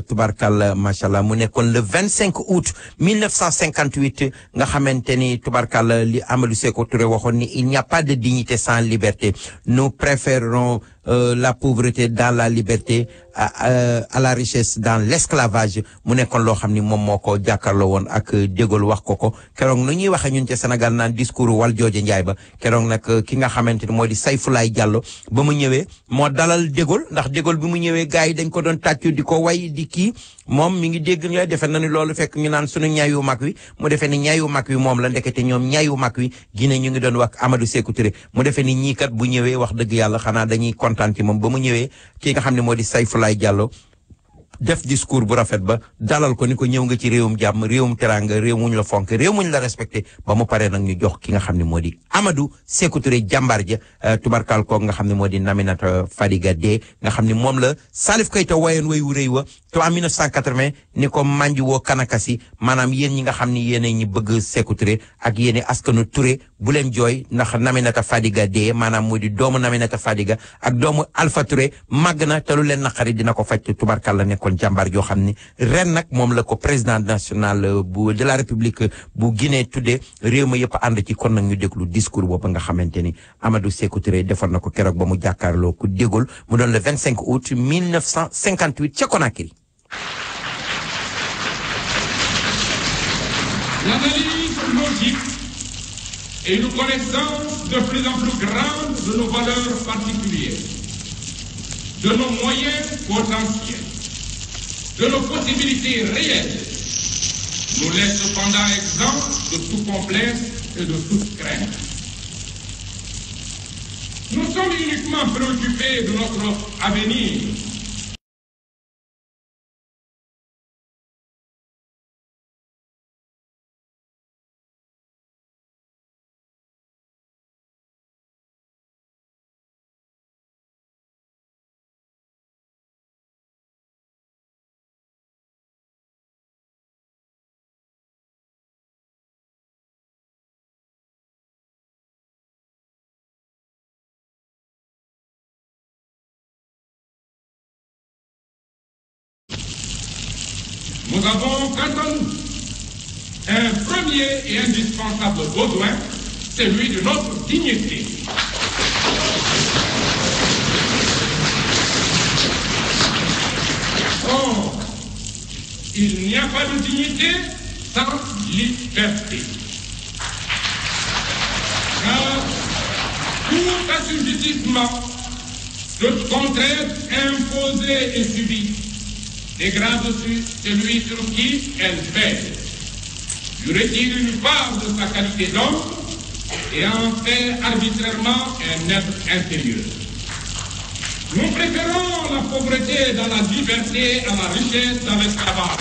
tubarkalla macha allah mu nekkoon le 25 août 1958 nga xamante ni tubarkalla li Amadou Sékou Touré waxoon ni il n'y a pas de dignité sans liberté nous préférons la pauvreté dans la liberté à la richesse dans l'esclavage mu nekkoon loo xam ni moom moo ko jàkkaarloo woon ak De Gaulle wax ko keroog nu ñuy waxee ñun ci Sénégal naan discours wal jooje Njaay ba keroog nag ki nga xamante ni moo di Sayfulaay Diallo ba mu ñëwee moo dalal De Gaulle ndax De Gaulle bi mu ñëwee gars yi dañ ko doon tàccu di ko way di kii moom mi ngi dégg nga defe na ni loolu fekk ñu naan sunu ñaayu mag wi mu defee ni ñaayu mag wi moom la ndekete ñoom ñaayu mag wi Guinée ñu ngi doon wax Amadou Sékou Touré mu defee ni ñii kat bu ñëwee wax dëgg yàlla xanaa dañuy kontaan ci moom ba mu ñëwee ki nga xam ne moo di Sayfulaay Diallo def discours bu rafet ba dalal ko ni ko ñëw nga ci réewum jàmm réewum teranga réew muñ la fonk réew muñ la respecté ba mu paree nag ñu jox ki nga xam ne moo di Amadou Sékou Touré jàmbaar ja tubarkal ko nga xam ne moo di Naminata Fadiga Dé nga xam ne moom la Salif Keita wayoon way wu réy wa te en 1980 ni ko manji woo kanakasi maanaam yéen ñi nga xam ne yéen ñi bëgg Sékou Touré ak yéen askanu Touré bu leen jooy ndax Naminata Fadiga Dé maanaam moo di doomu Naminata Fadiga ak doomu Alpha Touré màgg na te lu leen naqari dina ko faj tubarkal la nekkoon jàmbaar joo xam ni ren nag moom la ko président national bu de la république bu Guinée tuddee réew ma yëpp ànd ci kon nag ñu déglu discours boobu nga xamante ni Amadou Sékou Touré defoon na ko keroog ba mu jàkkaarloo ku De Gaulle mu doon le 25 août 1958 ca Conakry. L'analyse logique et une connaissance de plus en plus grande de nos valeurs particulières, de nos moyens potentiels, de nos possibilités réelles, nous laisse cependant exempts de tout complexe et de toute crainte. Nous sommes uniquement préoccupés de notre avenir. Nous avons quant à nous un premier et indispensable besoin, celui de notre dignité. Or, il n'y a pas de dignité sans liberté. Car tout assujettissement, toute contrainte imposée et subie dégrade celui sur qui elle pèse, lui retire une part de sa qualité d'homme et en fait arbitrairement un être inférieur. Nous préférons la pauvreté dans la liberté à la richesse dans l'esclavage.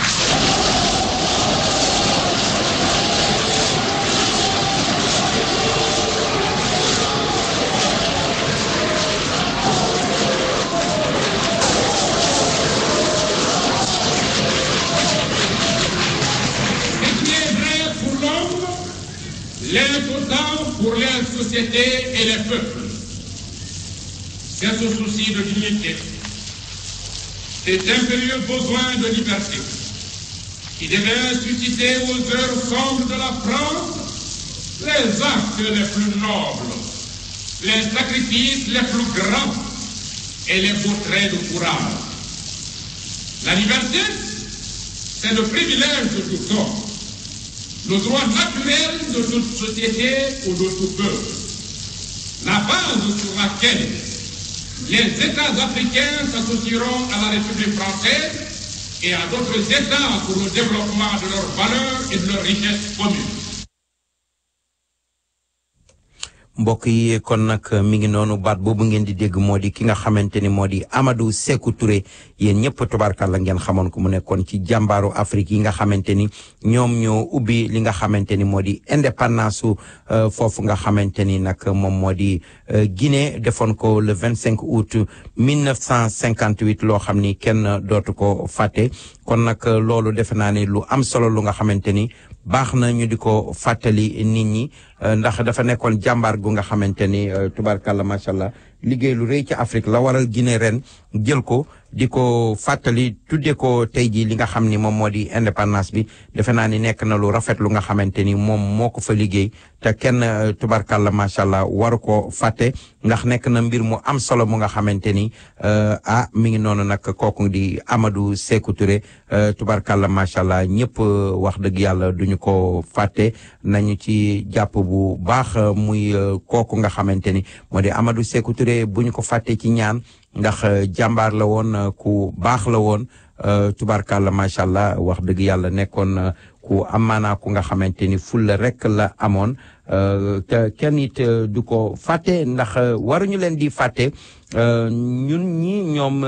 L'être autant pour les sociétés et les peuples. C'est ce souci de dignité, cet impérieux besoin de liberté, qui devait susciter aux heures sombres de la France les actes les plus nobles, les sacrifices les plus grands et les beaux traits de courage. La liberté, c'est le privilège de tout homme, le droit naturel de toute société ou de tout peuple, la base sur laquelle les États africains s'associeront à la République française et à d'autres États pour le développement de leurs valeurs et de leurs richesses communes. mbokk yi kon nag mi ngi noonu baat boobu ngeen di dégg moo di ki nga xamante ni moo di Amadou Sékou Touré yéen ñëpp tubaarkàlla ngeen xamoon ko mu nekkoon ci jàmbaaru Afrique yi nga xamante ni ñoom ñoo ubbi li nga xamante ni moo di indépendance su foofu nga xamante ni nag moom moo di Guinée defoon ko le 25 août 1958 loo xam ni kenn dootu ko fàtte kon nag loolu defe naa ne lu am solo lu nga xamante ni baax na ñu di ko fàttali nit ñi ndax dafa nekkoon jàmbaar gu nga xamante ni tubaarkàlla macha allah liggéey lu rëy ci Afrique la waral Guinée ren jël ko di ko fàttali tudde ko tey jii li nga xam ni moom moo di indépendance bi defe naa ni nekk na lu rafet lu nga xamante ni moom moo ko fa liggéey te kenn tubaarkàlla macha allah waru ko fàtte ndax nekk na mbir mu am solo mu nga xamante ni mi ngi noonu nag kooku di Amadou Sékou Touré tubaarkàlla macha allah ñëpp wax dëgg yàlla duñu ko fàtte nañu ci jàpp bu baax muy kooku nga xamante ni moo di Amadou Sékou Touré bu ñu ko fàtte ci ñaan ndax jàmbaar la woon ku baax la woon tubaarkàlla macha allah wax dëgg yàlla nekkoon ku amaanaa ku nga xamante ni fulla rek la amoon te kenn it du ko fàtte ndax waruñu leen di fàtte ñun ñi ñoom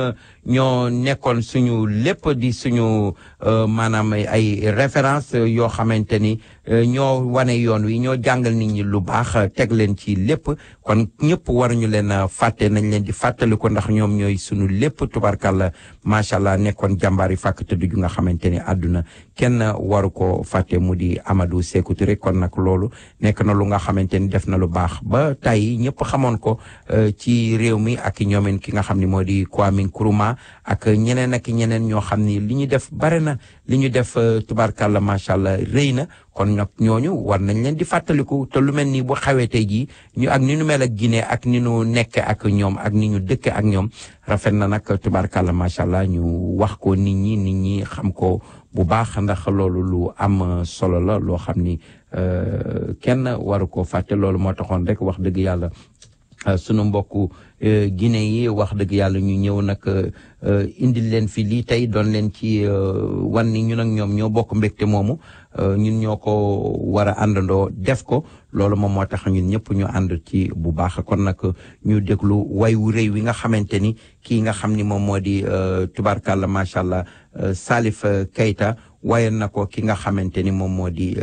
ñoo nekkoon suñu lépp di suñu maanaam ay référence yoo xamante ni ñoo wane yoon wi ñoo jàngal nit ñi lu baax teg leen ci lépp kon ñëpp waruñu leen fàtte nañ leen di fàttali ko ndax ñoom ñooy suñu lépp tubarkalla macha allah nekkoon jàmbaar yi fàkk tëdd ju nga xamante ni àdduna kenn waru ko fàtte mu di Amadou Sékou Touré kon nag loolu nekk na lu nga xamante ni def na lu baax ba tey ñëpp xamoon ko ci réew mi ak ñoomen ki nga xam ni moo di Kwame Nkrumah ak ñeneen ak ñeneen ñoo xam ni li ñu def bare na li ñu def tubarkalla macha allah rëy na kon nag ñooñu war nañ leen di fàttaliku te lu mel ni bu xawee tey jii ñu ak ni ñu mel ak Guinée ak ni ñu nekk ak ñoom ak ni ñu dëkk ak ñoom rafet na nag tubarkalla macha allah ñu wax ko nit ñi xam ko bu baax ndax loolu lu am solo la loo xam ni kenn waru ko fàtte loolu moo taxoon rek wax dëgg yàlla sunu mbokku Guinée yi wax dëgg yàlla ñu ñëw nag indil leen fi lii tey doon leen ci wan ni ñun ak ñoom ñoo bokk mbégte moomu ñun ñoo ko war a àndandoo def ko loolu moom moo tax ñun ñëpp ñu ànd ci bu baax kon nag ñu déglu way wu rëy wi nga xamante ni kii nga xam ni moom moo di tubarkalla macha allah Salif Keita waye na ko ki nga xamante ni moom moo di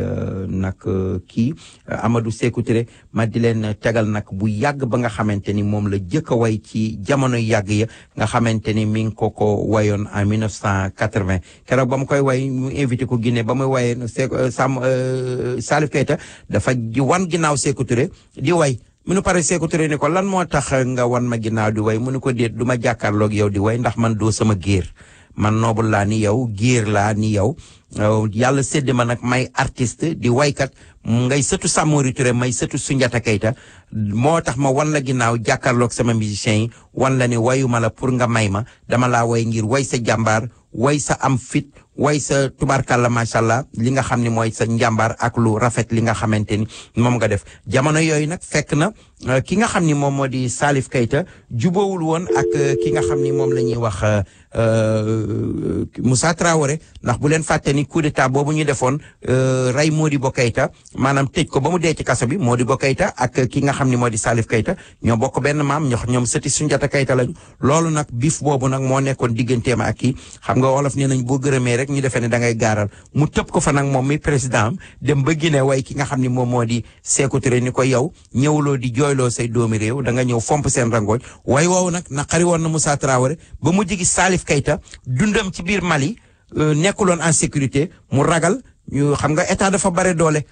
nag kii Amadou Sékou Touré ma di leen tegal nag bu yàgg ba nga xamante ni moom la jëkk a way ci jamono yàgg ya nga xamante ni mi ngi ko wayoon en 1980 keroog ba mu koy way mu invité ko Guinée ba muy waye Salif Keita dafa wan ginnaaw Sékou Touré di way mu nu pare Sékou Touré ni ko lan moo tax nga wan ma ginnaaw di way mu nu ko déet du ma jàkkaarloog yow di way ndax man doo sama géer man noobul laa ni yow géer laa ni yow yàlla sédd ma nag may artiste di waykat ngay sëtu Samori Touré may sëtu Soundiata Keita moo tax ma wan la ginnaaw jàkkaarloog sama musiciens yi wan la ni wayuma la pour nga may ma dama laa way ngir way sa jàmbaar way sa am fit way sa tubarkalla macha allah li nga xam ne mooy sa njàmbaar ak lu rafet li nga xamante ni moom nga def jamono yooyu nag fekk na ki nga xam ni moom moo di Salif Keita jubóowul woon ak ki nga xam ni moom la ñuy wax Moussa Traoré ndax bu leen fàtte ni coup d'état boobu ñu defoon rey Modibo Keita maanaam tëj ko ba mu dee ci kaso bi Modibo Keita ak ki nga xam ni moo di Salif Keita ñoo bokk benn maam ñoom sëti Soundiata Keita lañu loolu nag bif boobu nag moo nekkoon digganteem ak kii xam nga wolof nee nañ boo gërëmee rek ñu defee ne da ngay gaaral mu tëb ko fa nag moom mi président am dem ba Guinée way ki nga xam ni moom moo di Sékou Touré ni ko yow ñëwuloo di jooyloo say doomi réew da nga ñëw fomp seen rangooñ way woowu nag naqari woon na Moussa Traoré ba mu jigi Salif Keita dundam ci biir Mali nekkuloon en sécurité mu ragal ñu xam nga état dafa bare doole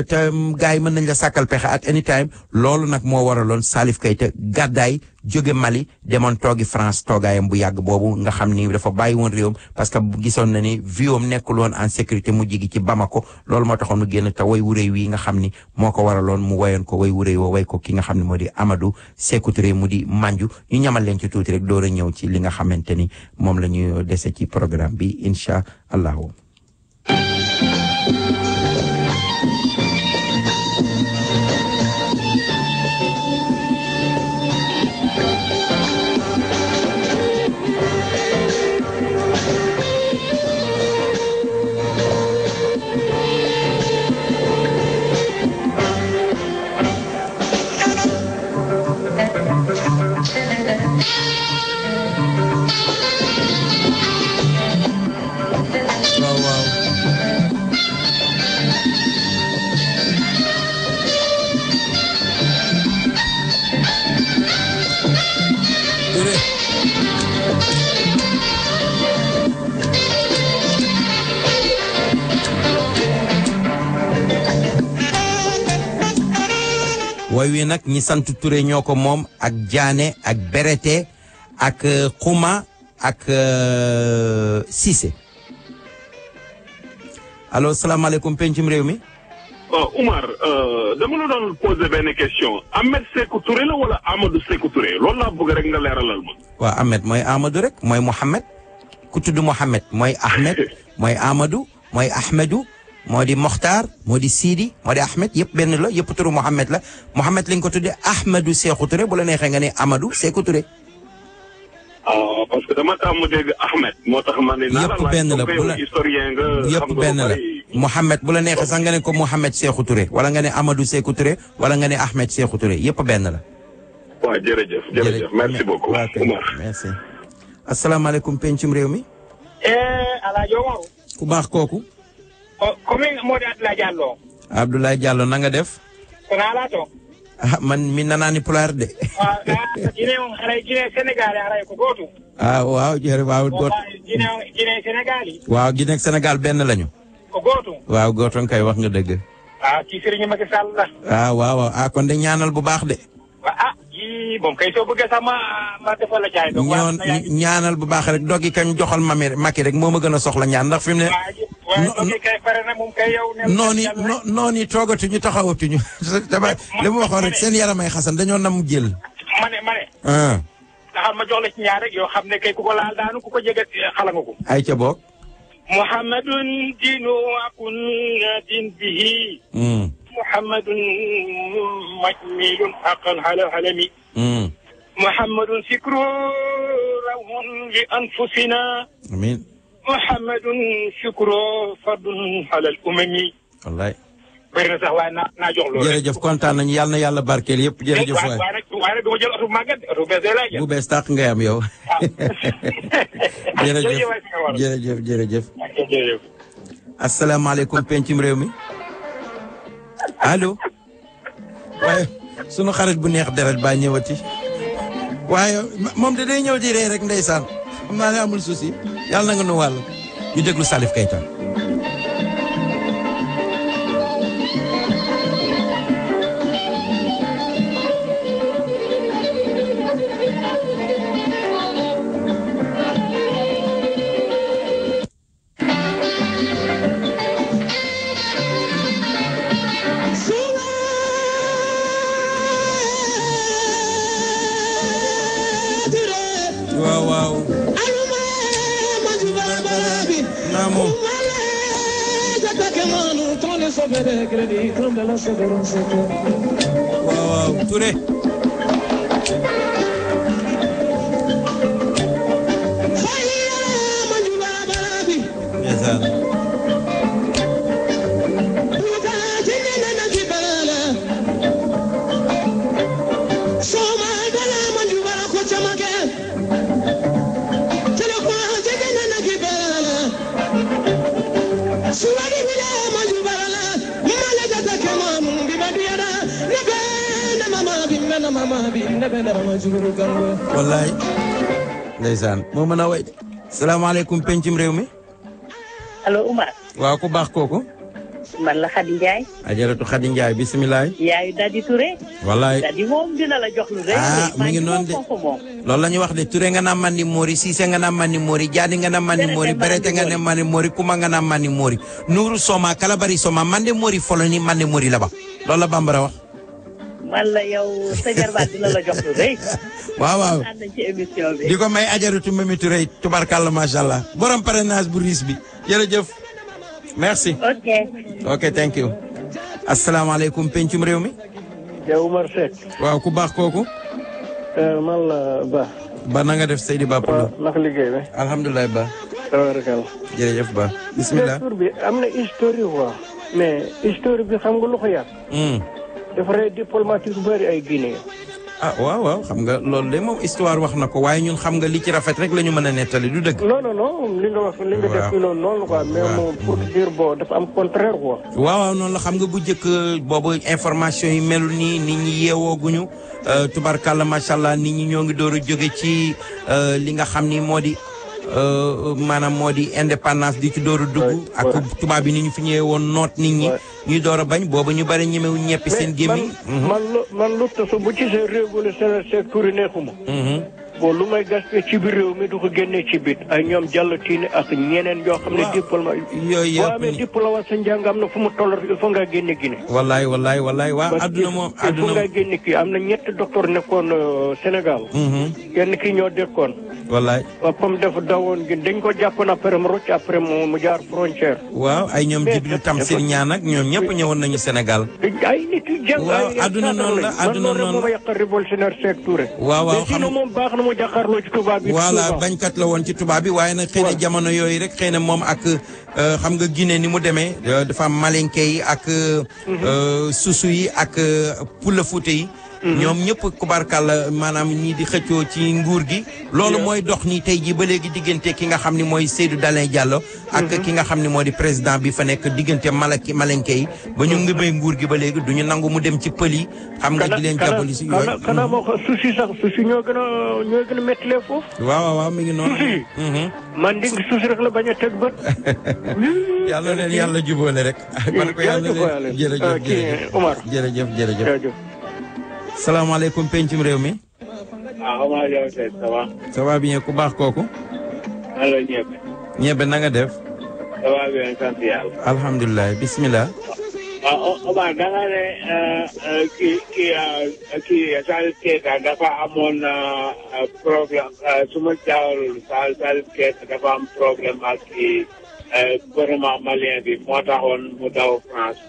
te gars yi mën nañ la sàkkal pexe at any time loolu nag moo waraloon Salif Keita gàddaay jóge Mali demoon toogi France toogaayam bu yàgg boobu nga xam ni dafa bàyyi woon réewam parce que gisoon na ni viom nekkul woon en sécurité mu jigi ci Bamako loolu moo taxoon mu génn te way wu réew yi nga xam ni moo ko waraloon mu wayoon ko way wu réew woo way ko ki nga xam ne moo di Amadou Sékou Touré mu di manju ñu ñamal leen ci tuuti rek door a ñëw ci li nga xamante ni moom la ñu dese ci programme bi incha allahu. way wi nag ñi sant Touré ñoo ko moom ak Diané ak Berete ak Xuma ak Cissé allo salaamaaleykum pencum réew mi. Oumar dama la doon poser benn question Ahmed Sékou Touré la wala Amadou Sékou Touré loolu laa bëgg rek nga leeralal ma. waaw Ahmed mooy Amadou rek mooy Mohamed ku tudd Mohamed mooy Ahmed mooy Amadou mooy Ahmedou. moo di Mokhtar moo di Sidi moo di Ahmed yëpp benn la yëpp turu Mohamed la Mohamed lañ ko tuddee Ahmadou Sékou Touré bu la neexee nga ne Amadou Sékou Touré. parce que dama tàmm dégg Ahmed moo tax ma ne. yëpp benn la bu la historien nga. yëpp benn la Mohamed bu la neexee sax nga ne ko Mohamed Sékou Touré wala nga ne Amadou Sékou Touré wala nga ne Ahmed Sékou Touré yëpp benn la. waaw jërëjëf merci beaucoup. merci. asalaamaaleykum pencum réew mi. Alaaji Omar. ku baax kooku. commune moo di Abdoulaye Diallo. Abdoulaye Diallo na nga def. kon alaato. man mi nanaani pulaar de. waaw Guinée Sénégal aray ko gootu. waaw jërëjëf waaw gootu. Guinée Sénégal yi. waaw Guinée Sénégal benn lañu. ko gootu. waaw gootoon kay wax nga dëgg. ci Serigne Macky Sall la. waaw kon de ñaanal bu baax de. bon kay soo bëggee sax ma defal la jaay. ñaanal bu baax rek doggi kañ joxal Macky rek moo ma gën a soxla ñaan ndax fi mu ne. noonu toogatuñu taxawatuñu dama li mu waxoon rek seen yaramay xasan dañoo nam jël. ma ne. taxal ma jox la ci ñaar rek yoo xam ne kay ku ko laal daanu ku ko jege xala nga ko. ay ca boog. Muhammadun diinu akun din bihi. محمد مجميل حقا على علمي محمد فكره روح لأنفسنا amiin محمد شكره فرد على الأمم wallaay bëri na sax waaye naa jox loolu jërëjëf kontaan nañu yàlla na yàlla barkeel yëpp jërëjëf waay waaye nag dama jël oto bu màggat oto bees lay jël bu bees tàq ngay am yow jërëjëf asalaamaaleykum pencum réew mi allo waaye sunu xarit bu neex deret baa ñëwati waaye moom de day ñëw di ree rek ndeysaan xam naa ne amul souci yàlla na nga nu wàll ñu déglu Salif Keita waaw Touré ndeysaan wallaay ndeysaan moo mën a way salaamaaleykum pencum réew mi allo Oumar waaw ku baax kooku man la Khady Ndiaye ajaratu Khady Ndiaye bisimilah yaayu Dadi Touré wallaay Dadi moom dina la jox lu rëy mi ngi noonu de loolu la ñu wax de Touré nga naan man ni Mori Cissé nga naan man ni Mori Diané nga naan man ni Mori Berete nga naan man ni Mori Kuma nga naan man ni Mori Nourou Soma Kalabari Soma man de Mori folo ni man de Mori la ba loolu la bambara wax man la yow sa jarbaat dina la jox lu rëy waaw ànd ci émission bi di ko may ajaratu Mimi Touré tubarkalla macha allah borom parrainage bu riis bi jërëjëf merci ok thank you asalaamaaleykum pencum réew mi yow Oumar Seck waaw ku baax kooku man la Ba na nga def Seydi Ba Poulo ndax liggéey bi alhamdulilah Ba tabarakalla jërëjëf Ba bismillah tur bi am na histoire quoi mais histoire bi xam nga lu ko yàq dafa rey diplomatique bu bëri ay Guinée waaw xam nga loolu de moom histoire wax na ko waaye ñun xam nga li ci rafet rek la ñu mën a nettali du dëgg non li nga wax li nga def noonu quoi mais moom pour dire bon dafa am contraire quoi waaw noonu la xam nga bu njëkk boobu information yi melul nii nit ñi yeewooguñu tubarkalla macha allah nit ñi ñoo ngi door a jóge ci li nga xam ni moo di maanaam moo di indépendance di ci door a dugg ak tubaab yi ni ñu fi ñëwee woon noot nit ñi ñuy door a bañ boobu ñu bari ñemewu ñeppi seen gémmiñ man lu tax bu ci seen révolutionnaire secteur yi neexuma bon lu may gaspé ci biir réew mi du ko génnee ci bit ay ñoom jàllatiine ak ñeneen yoo xam ne diplôme yooyu boo amee diplôme sa njàng am na fu mu toll il faut nga génne Guinée wallaay waa adduna moom il faut nga génne kii am na ñetti docteur nekkoon Sénégal kenn ki ñoo dekkoon wallaay comme dafa dawoon gi dañ ko jàppoon après mu rocc après mu jaar frontière waaw ay ñoom Jibril Tamsir ñaan ak ñoom ñëpp ñëwoon nañu Sénégal ay nit yu jàng waaw adduna noonu la adduna noonu la yàq révolutionnaire Seck Touré waaw xam moom baax na mu jàkkaarloo ci tubaab bi voilà bañkat la woon ci tubaab bi waaye nag xëy na jamono yooyu rek xëy na moom ak xam nga Guinée ni mu demee dafa am malinké yi ak susu yi ak Pula Fuuta yi ñoom ñëpp kubarkàlla maanaam ñii di xëccoo ci nguur gi loolu mooy dox ni tey jii ba léegi diggante ki nga xam ni mooy Seydou Dalein Diallo ak ki nga xam ni moo di président bi fa nekk diggante malinké yi ba ñu ngëbee nguur gi ba léegi duñu nangu mu dem ci pël yi xam nga di leen jàppali si yooyu xanaa moo ko susi sax susi ñoo gën a méttilee foofu waaw mi ngi noonu man di susi rek la bañ a teg bët yàlla leen yàlla jubóole rek man ko yàlla leen jërëjëf Omar jërëjëf salaamaaleykum pencum réew mi. Omar yow Seck ça va. ça va bien ku baax kooku. allo ñebe. ñebe na nga def. ça va bien sant yàlla. alhamdulilah bisimilah. Omar da nga ne kii Salif Keita dafa amoon problème su ma jaawalul Salif Keita dafa am problème ak gouvernement malien bi moo taxoon mu daw France.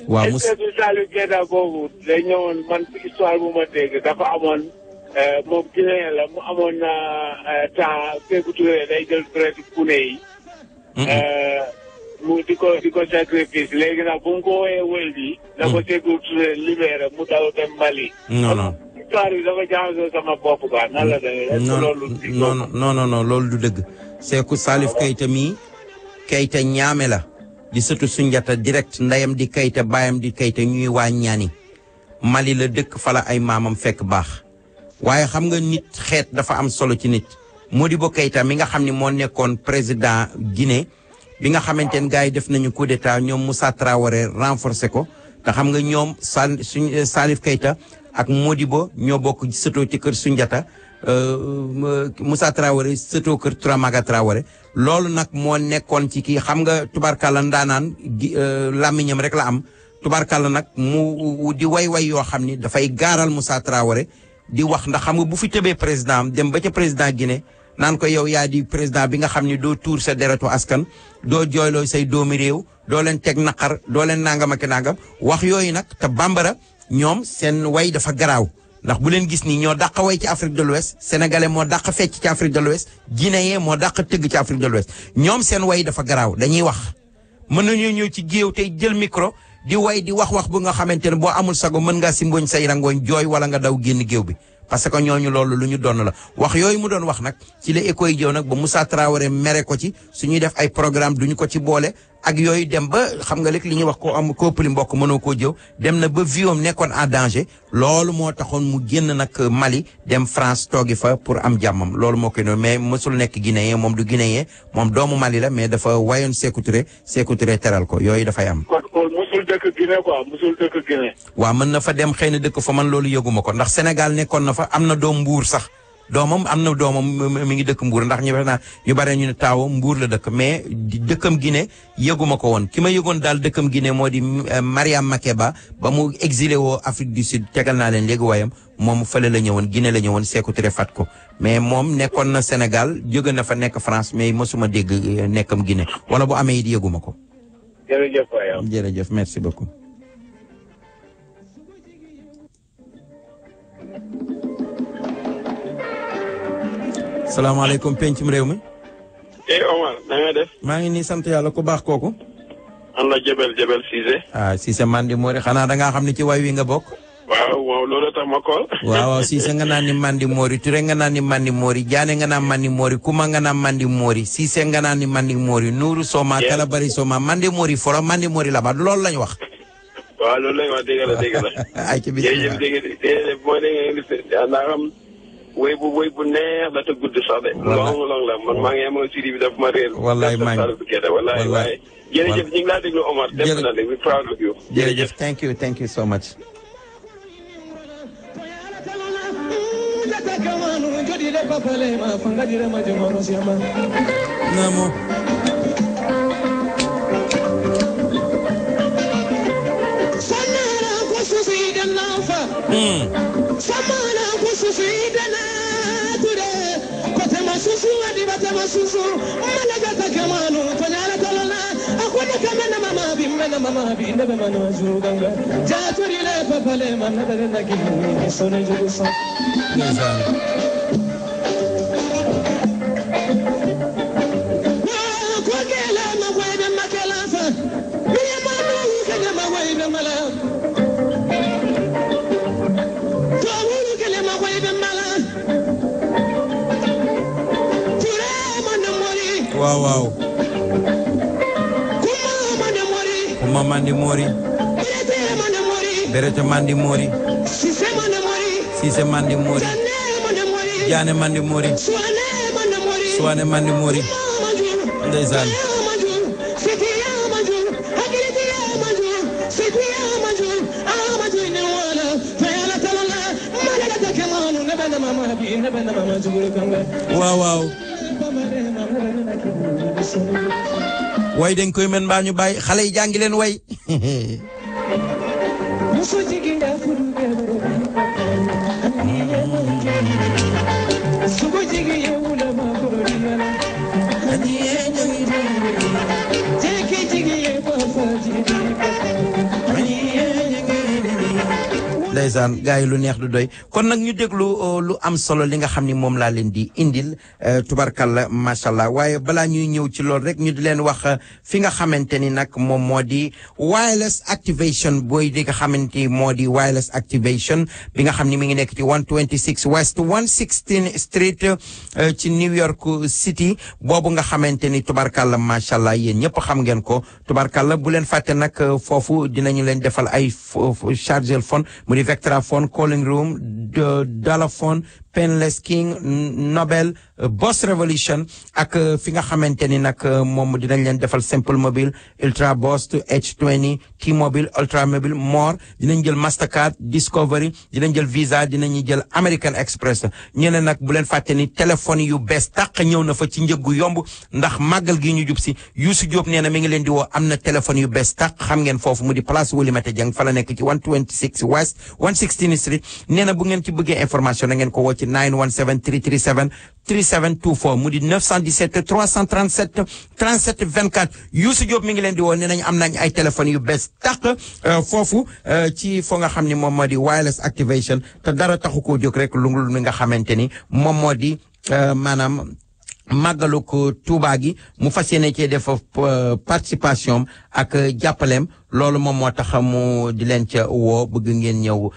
waaw est-ce que Salif Keita boobu day ñëwoon man ci histoire bu ma dégg dafa amoon moom Guinéen la mu amoon temps Sékou Touré day jël traite Guinée yi. mu di ko sacrifice léegi nag bu mu ko wooyee wël bi. da ko Sékou Touré libéré mu daw dem Mali. non. histoire bi dafa jaxasoo sama bopp quoi nan la demee. non loolu du dëgg. Sékou Salif Keita mii Keita ñaame la. di sëtu Sunjata direct ndeyam di Keita baayam di Keita ñuy waa ñaani Mali la dëkk fala ay maamam fekk baax waaye xam nga nit xeet dafa am solo ci nit Modibo Keita mi nga xam ni moo nekkoon président Guinée bi nga xamante ne gars yi def nañu coup d'état ñoom Moussa Traoré renforcé ko te xam nga ñoom Salif Keita ak Modibo ñoo bokk sëtoo ci kër Sunjata Moussa Traoré sëtoo kër Touramaga Traoré loolu nag moo nekkoon ci kii xam nga tubarkalla ndaanaan làmmiñam rek la am tubarkalla nag mu di way yoo xam ni dafay gaaral Moussa Traoré di wax ndax xam nga bu fi tëbee président am dem ba ca président Guinée naan ko yow yaa di président bi nga xam ni doo tuur sa deretu askan doo jooyloo say doomi réew doo leen teg naqar doo leen nangam ak nangam wax yooyu nag te bambara ñoom seen way dafa garaaw ndax bu leen gis ni ñoo dàq way ci Afrique de l'Ouest sénégalais moo dàq fecc ci Afrique de l'Ouest guinéen moo dàq tëgg ci Afrique de l'Ouest ñoom seen way dafa garaaw dañuy wax mën nañoo ñëw ci géew tey jël micro di way di wax bu nga xamante ne boo amul sago mën ngaa si mboñ say rangooñ jooy wala nga daw génn géew bi parce que ñooñu loolu lu ñu doon la wax yooyu mu doon wax nag ci la écho yi jëw nag ba Moussa Traoré mere ko ci suñuy def ay programme duñu ko ci boole ak yooyu dem ba xam nga léegi li ñuy wax ko am koppali mbokk mënoo koo jëw dem na ba viom nekkoon en danger loolu moo taxoon mu génn nag Mali dem France toogi fa pour am jàmmam loolu moo koy noonu mais mësul nekk guinéen moom du guinéen moom doomu Mali la mais dafa wayoon Sékou Touré teral ko yooyu dafay am. kon musul dëkk Guinée quoi musul dëkk Guinée. waaw mën na fa dem xëy na dëkk fa man loolu yëguma ko ndax Sénégal nekkoon na fa am na doom Mbuur sax. doomam am na doomam mi ngi dëkk Mbuur ndax ñu bare ñu ne taawam Mbuur la dëkk mais dëkkam Guinée yëguma ko woon ki ma yëgoon daal dëkkam Guinée moo di Mariam Makeba ba mu exilé woo Afrique du Sud tegal naa leen léegi waayam moom fële la ñëwoon Guinée la ñëwoon Sékou Touré fat ko mais moom nekkoon na Sénégal jóge na fa nekk France mais mosuma dégg nekkam Guinée wala bu amee it yëguma ko. jërëjëf waay. jërëjëf merci beaucoup. salaamaaleykum pencum réew mi. Omar na nga def. maa ngi nii sant yàlla ku baax kooku. am na Jebel Cissé. Cissé Mandi Mori xanaa da ngaa xam ne ci way wi nga bokk. waaw loolu tax ma kool. waaw Cissé nga naan ni Mandi Mori Touré nga naan ni Mandi Mori Diané nga naan Mandi Mori Kuma nga naan Mandi Mori Cissé nga naan ni Mandi Mori Nourou Soma Kala Bari Soma Mandi Mori foro Mandi Mori la ba loolu lañu wax. waaw loolu lañu wax dégg la. ay ci bisimilah jërëjëf boo déggee woy bu neex la te gudd sax de. long la man maa ngi amoon Siri bi daf ma réer. wallaay maa ngi wallaay jërëjëf ñu ngi laa déglu Omar. def na de we proud of you. jërëjëf thank you so much. namo. Susu adibata masusu malagata kamanu tonyala talana akwana kamena mama bi ndebe manu juganga jaturi le papale manada na kini sone jugusa ko gela ma wayda makalafa bi manu kega ma wayda mala to wulu kele ma wayda mala waaw Kuma Mandi Mori Berete Mandi Mori Cissé Mandi Mori Diané Mandi Mori Suwane Mandi Mori ndeysaan waaw way dañ koy mën mbaa ñu bàyyi xale yi jàngi leen way ndeysaan gars yi lu neex du doy kon nag ñu déglu lu am solo li nga xam ni moom laa leen di indil tubarkalla macha allah waaye balaa ñuy ñëw ci loolu rek ñu di leen wax fi nga xamante ni nag moom moo di wireless activation booy di nga xamante moo di wireless activation bi nga xam ni mi ngi nekk ci 126 West 116 Street ci New York City boobu nga xamante ni tubarkalla macha allah yéen ñëpp xam ngeen ko tubarkalla bu leen fàtte nag foofu dinañu leen defal ay chargeur phone mu di Vectraphone calling room Dalaphone Penless King Nobel Boss Revolution ak fi nga xamante ni nag moom dinañ leen defal Simple Mobile Ultra Boss H20 T-Mobile Ultra Mobile More dinañ jël Mastercard Discovery dinañ jël Visa dinañu jël American Express ñeneen nag bu leen fàtte ni téléphone yu bees tàq ñëw na fa ci njëggu yomb ndax màggal gi ñu jub si Youssou Diop nee na mi ngi leen di woo am na téléphone yu bees tàq xam ngeen foofu mu di place Oulimata Dieng fa la nekk ci 126 West 116 Street nee na bu ngeen ci bëggee information na ngeen ko woo ci 917 3724 mu di 917 337 37 24 Youssou Diop mi ngi leen di woo nee nañ am nañ ay téléphones yu bees tàq foofu ci foo nga xam ni moom moo di wireless activation te dara taxu koo jóg rek lu mi nga xamante ni moom moo di maanaam màggalu ko Tuuba gi mu fas yéene cee def participation ak jàppaleem loolu moom moo tax mu di leen ca woo bëgg ngeen ñëw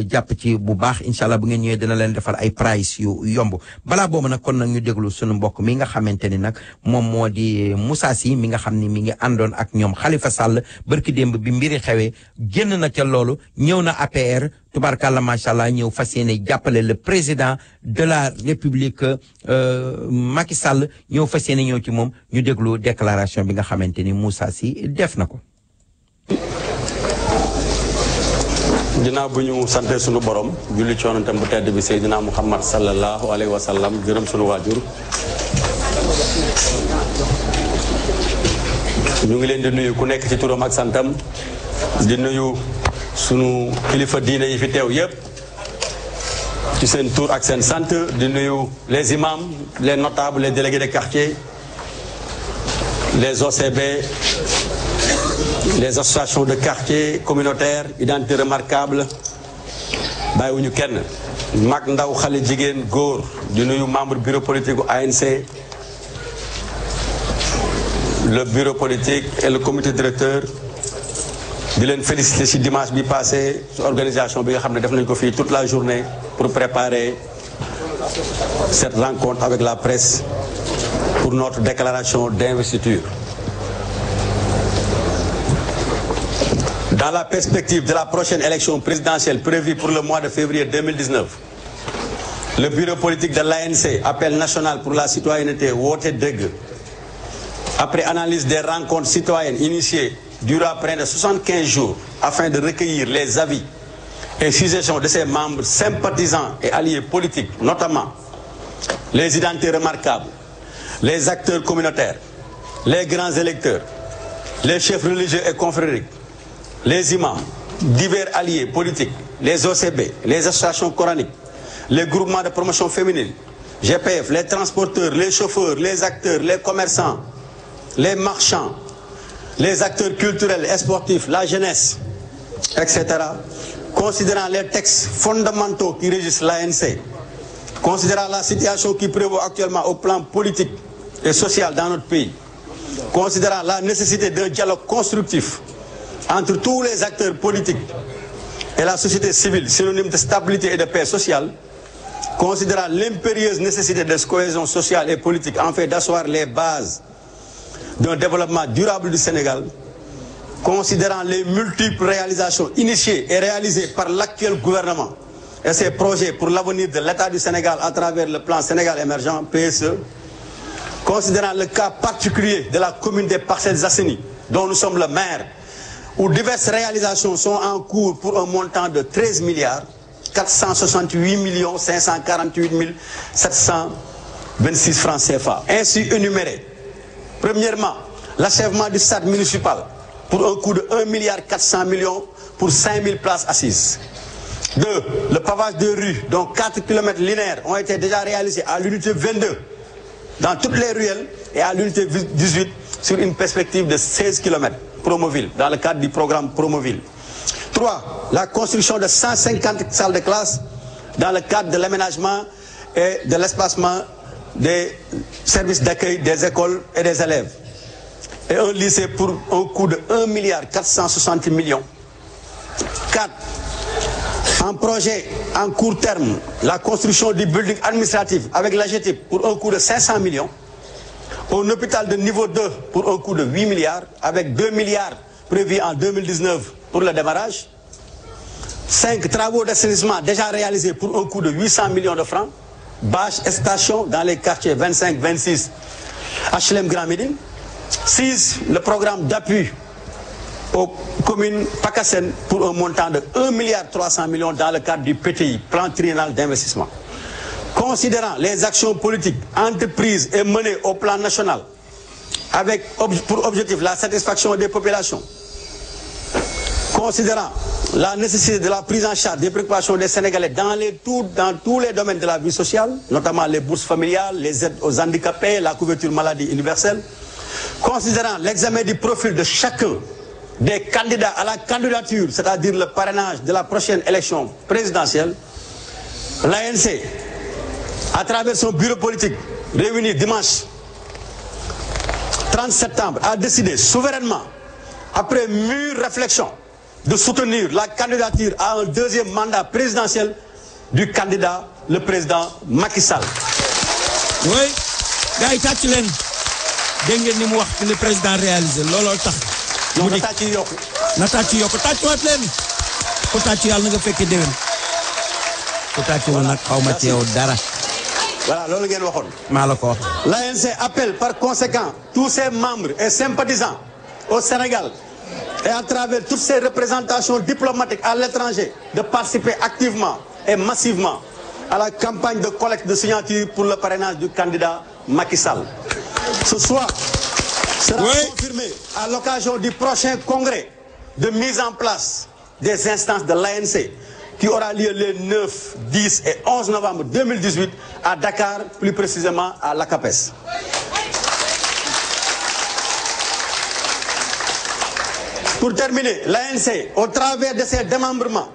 jàpp ci bu baax incha allah bu ngeen ñëwee dina leen defal ay price yu yomb balaa boobu nag kon nag ñu déglu sunu mbokk mi nga xamante ni nag moom moo di Moussa Sy mi nga xam ni mi ngi àndoon ak ñoom Khalifa Sall barki démb bi mbiri xewee génn na ca loolu ñëw na APR tubarkalla macha allah ñëw fas yéene jàppale le président de la République Macky Sall ñëw fas yéene ñëw ci moom ñu déglu déclaration bi nga xamante ni Moussa Sy def na ko. ginnaaw bu ñu sante sunu borom julli ci yonentam bu tedd bi Seydina Muhammad sallallahu alayhi wa sallam gërëm sunu waajur ñu ngi leen di nuyu ku nekk ci turam ak santam di nuyu sunu kilifa diine yi fi teew yépp ci seen tur ak seen sant di nuyu les imams les notables les délégués de quartier les OCB les associations de quartier communautaires identité remarquable bàyyiwuñu kenn mag ndaw xale jigéen góor di nuyu membre bureau politique u ANC le bureau politique et le comité directeur di leen féliciter ci dimanche bi passé ci organisation bi nga xam ne def nañ ko fii toute la journée pour préparer cette rencontre avec la presse pour notre déclaration d'investiture. Dans la perspective de la prochaine élection présidentielle prévue pour le mois de février 2019, le bureau politique de l'ANC, Appel national pour la citoyenneté, Woote Dëgg, après analyse des rencontres citoyennes initiées durant près de 75 jours afin de recueillir les avis et suggestions de ses membres sympathisants et alliés politiques, notamment les identités remarquables, les acteurs communautaires, les grands électeurs, les chefs religieux et confrériques, les imams, divers alliés politiques, les OCB, les associations coraniques, les groupements de promotion féminine, GPF, les transporteurs, les chauffeurs, les acteurs, les commerçants, les marchands, les acteurs culturels et sportifs, la jeunesse, etc. Considérant les textes fondamentaux qui régissent l'ANC, considérant la situation qui prévaut actuellement au plan politique et social dans notre pays, considérant la nécessité d'un dialogue constructif entre tous les acteurs politiques et la société civile, synonyme de stabilité et de paix sociale, considérant l'impérieuse nécessité de cohésion sociale et politique en fait d'asseoir les bases d'un développement durable du Sénégal, considérant les multiples réalisations initiées et réalisées par l'actuel gouvernement et ses projets pour l'avenir de l'État du Sénégal à travers le plan Sénégal émergent, PSE, considérant le cas particulier de la commune des Parcelles Assainies, dont nous sommes le maire, où diverses réalisations sont en cours pour un montant de 13 milliards 468 548 726 francs CFA. Ainsi énumérés. Premièrement, l'achèvement du stade municipal pour un coût de 1 milliard 400 millions pour 5000 places assises. 2. Le pavage de rues, dont 4 km linéaires ont été déjà réalisés à l'unité 22 dans toutes les ruelles et à l'unité 18 sur une perspective de 16 km. Promoville, dans le cadre du programme Promoville. 3. La construction de 150 salles de classe dans le cadre de l'aménagement et de l'espacement des services d'accueil des écoles et des élèves. Et un lycée pour un coût de 1,460 milliard. 4. Un projet en court terme, la construction du building administratif avec l'AGETIP pour un coût de 500 millions. Un hôpital de niveau 2 pour un coût de 8 milliards, avec 2 milliards prévus en 2019 pour le démarrage. 5 travaux d'assainissement déjà réalisés pour un coût de 800 millions de francs. Bâches et stations dans les quartiers 25, 26, HLM Grand Médine. 6. Le programme d'appui aux communes PACASEN pour un montant de 1,3 milliard dans le cadre du PTI, plan triennal d'investissement. Considérant les actions politiques entreprises et menées au plan national, avec pour objectif la satisfaction des populations, considérant la nécessité de la prise en charge des préoccupations des Sénégalais dans tous les domaines de la vie sociale, notamment les bourses familiales, les aides aux handicapés, la couverture maladie universelle, considérant l'examen du profil de chacun des candidats à la candidature, c'est-à-dire le parrainage de la prochaine élection présidentielle, l'ANC, à travers son bureau politique réuni dimanche 30 septembre, a décidé souverainement, après mûre réflexion, de soutenir la candidature à un deuxième mandat présidentiel du candidat, le président Macky Sall. Oui, gars yi tàcc leen dégg ngeen ni mu wax ci le président réalisé looloo tax. non na tàcc yi yokku. na tàcc yokku tàccuwaat leen ku tàcc yàlla na nga fekkee déwén. ku tàccuwul nag xaw ma ci yow dara. Voilà, loolu ngeen waxoon. maa la ko wax. L'ANC appelle par conséquent tous ses membres et sympathisants au Sénégal et à travers toutes ses représentations diplomatiques à l'étranger de participer activement et massivement à la campagne de collecte de signatures pour le parrainage du candidat Macky Sall. Ce soir sera confirmé à l'occasion du prochain congrès de mise en place des instances de l'ANC qui aura lieu les 9, 10 et 11 novembre 2018 à Dakar, plus précisément à l'ACAPES. Pour terminer, l'ANC, au travers de ses démembrements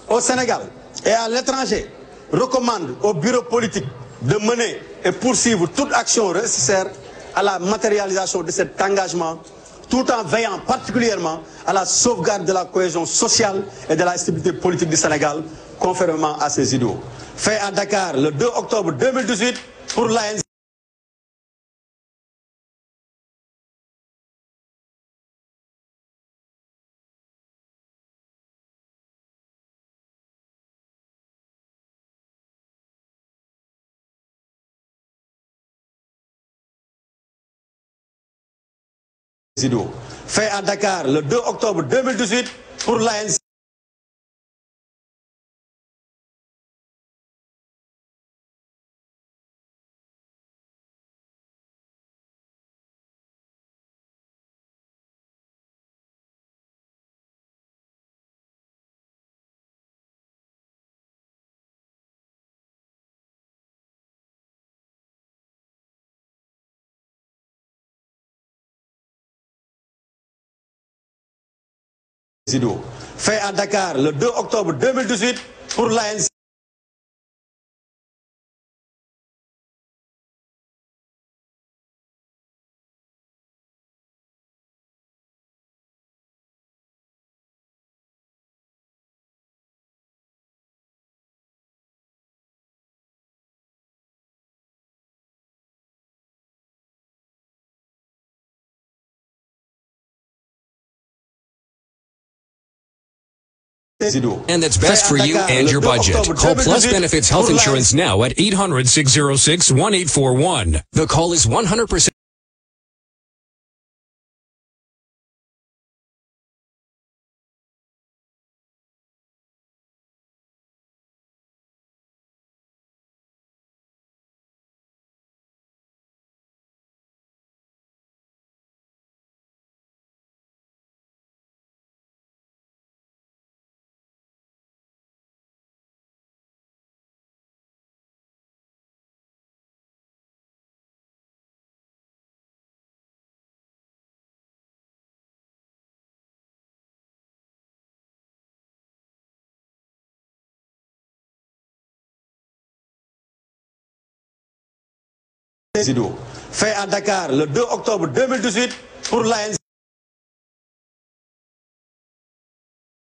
au Sénégal et à l'étranger, recommande au bureau politique de mener et poursuivre toute action nécessaire à la matérialisation de cet engagement, tout en veillant particulièrement à la sauvegarde de la cohésion sociale et de la stabilité politique du Sénégal, conformément à ses idéaux. Fait à Dakar le 2 octobre 2018 pour l'ANC. Fait à Dakar le 2 octobre 2018 pour l'ANC. Fait à Dakar le 2 octobre 2018 pour l'ANC. And that's best for you and your budget. Call Plus Benefits Health Insurance now at 800-606-1841. The call is 100% résidus. Fait à Dakar le 2 octobre 2018 pour l'ANC.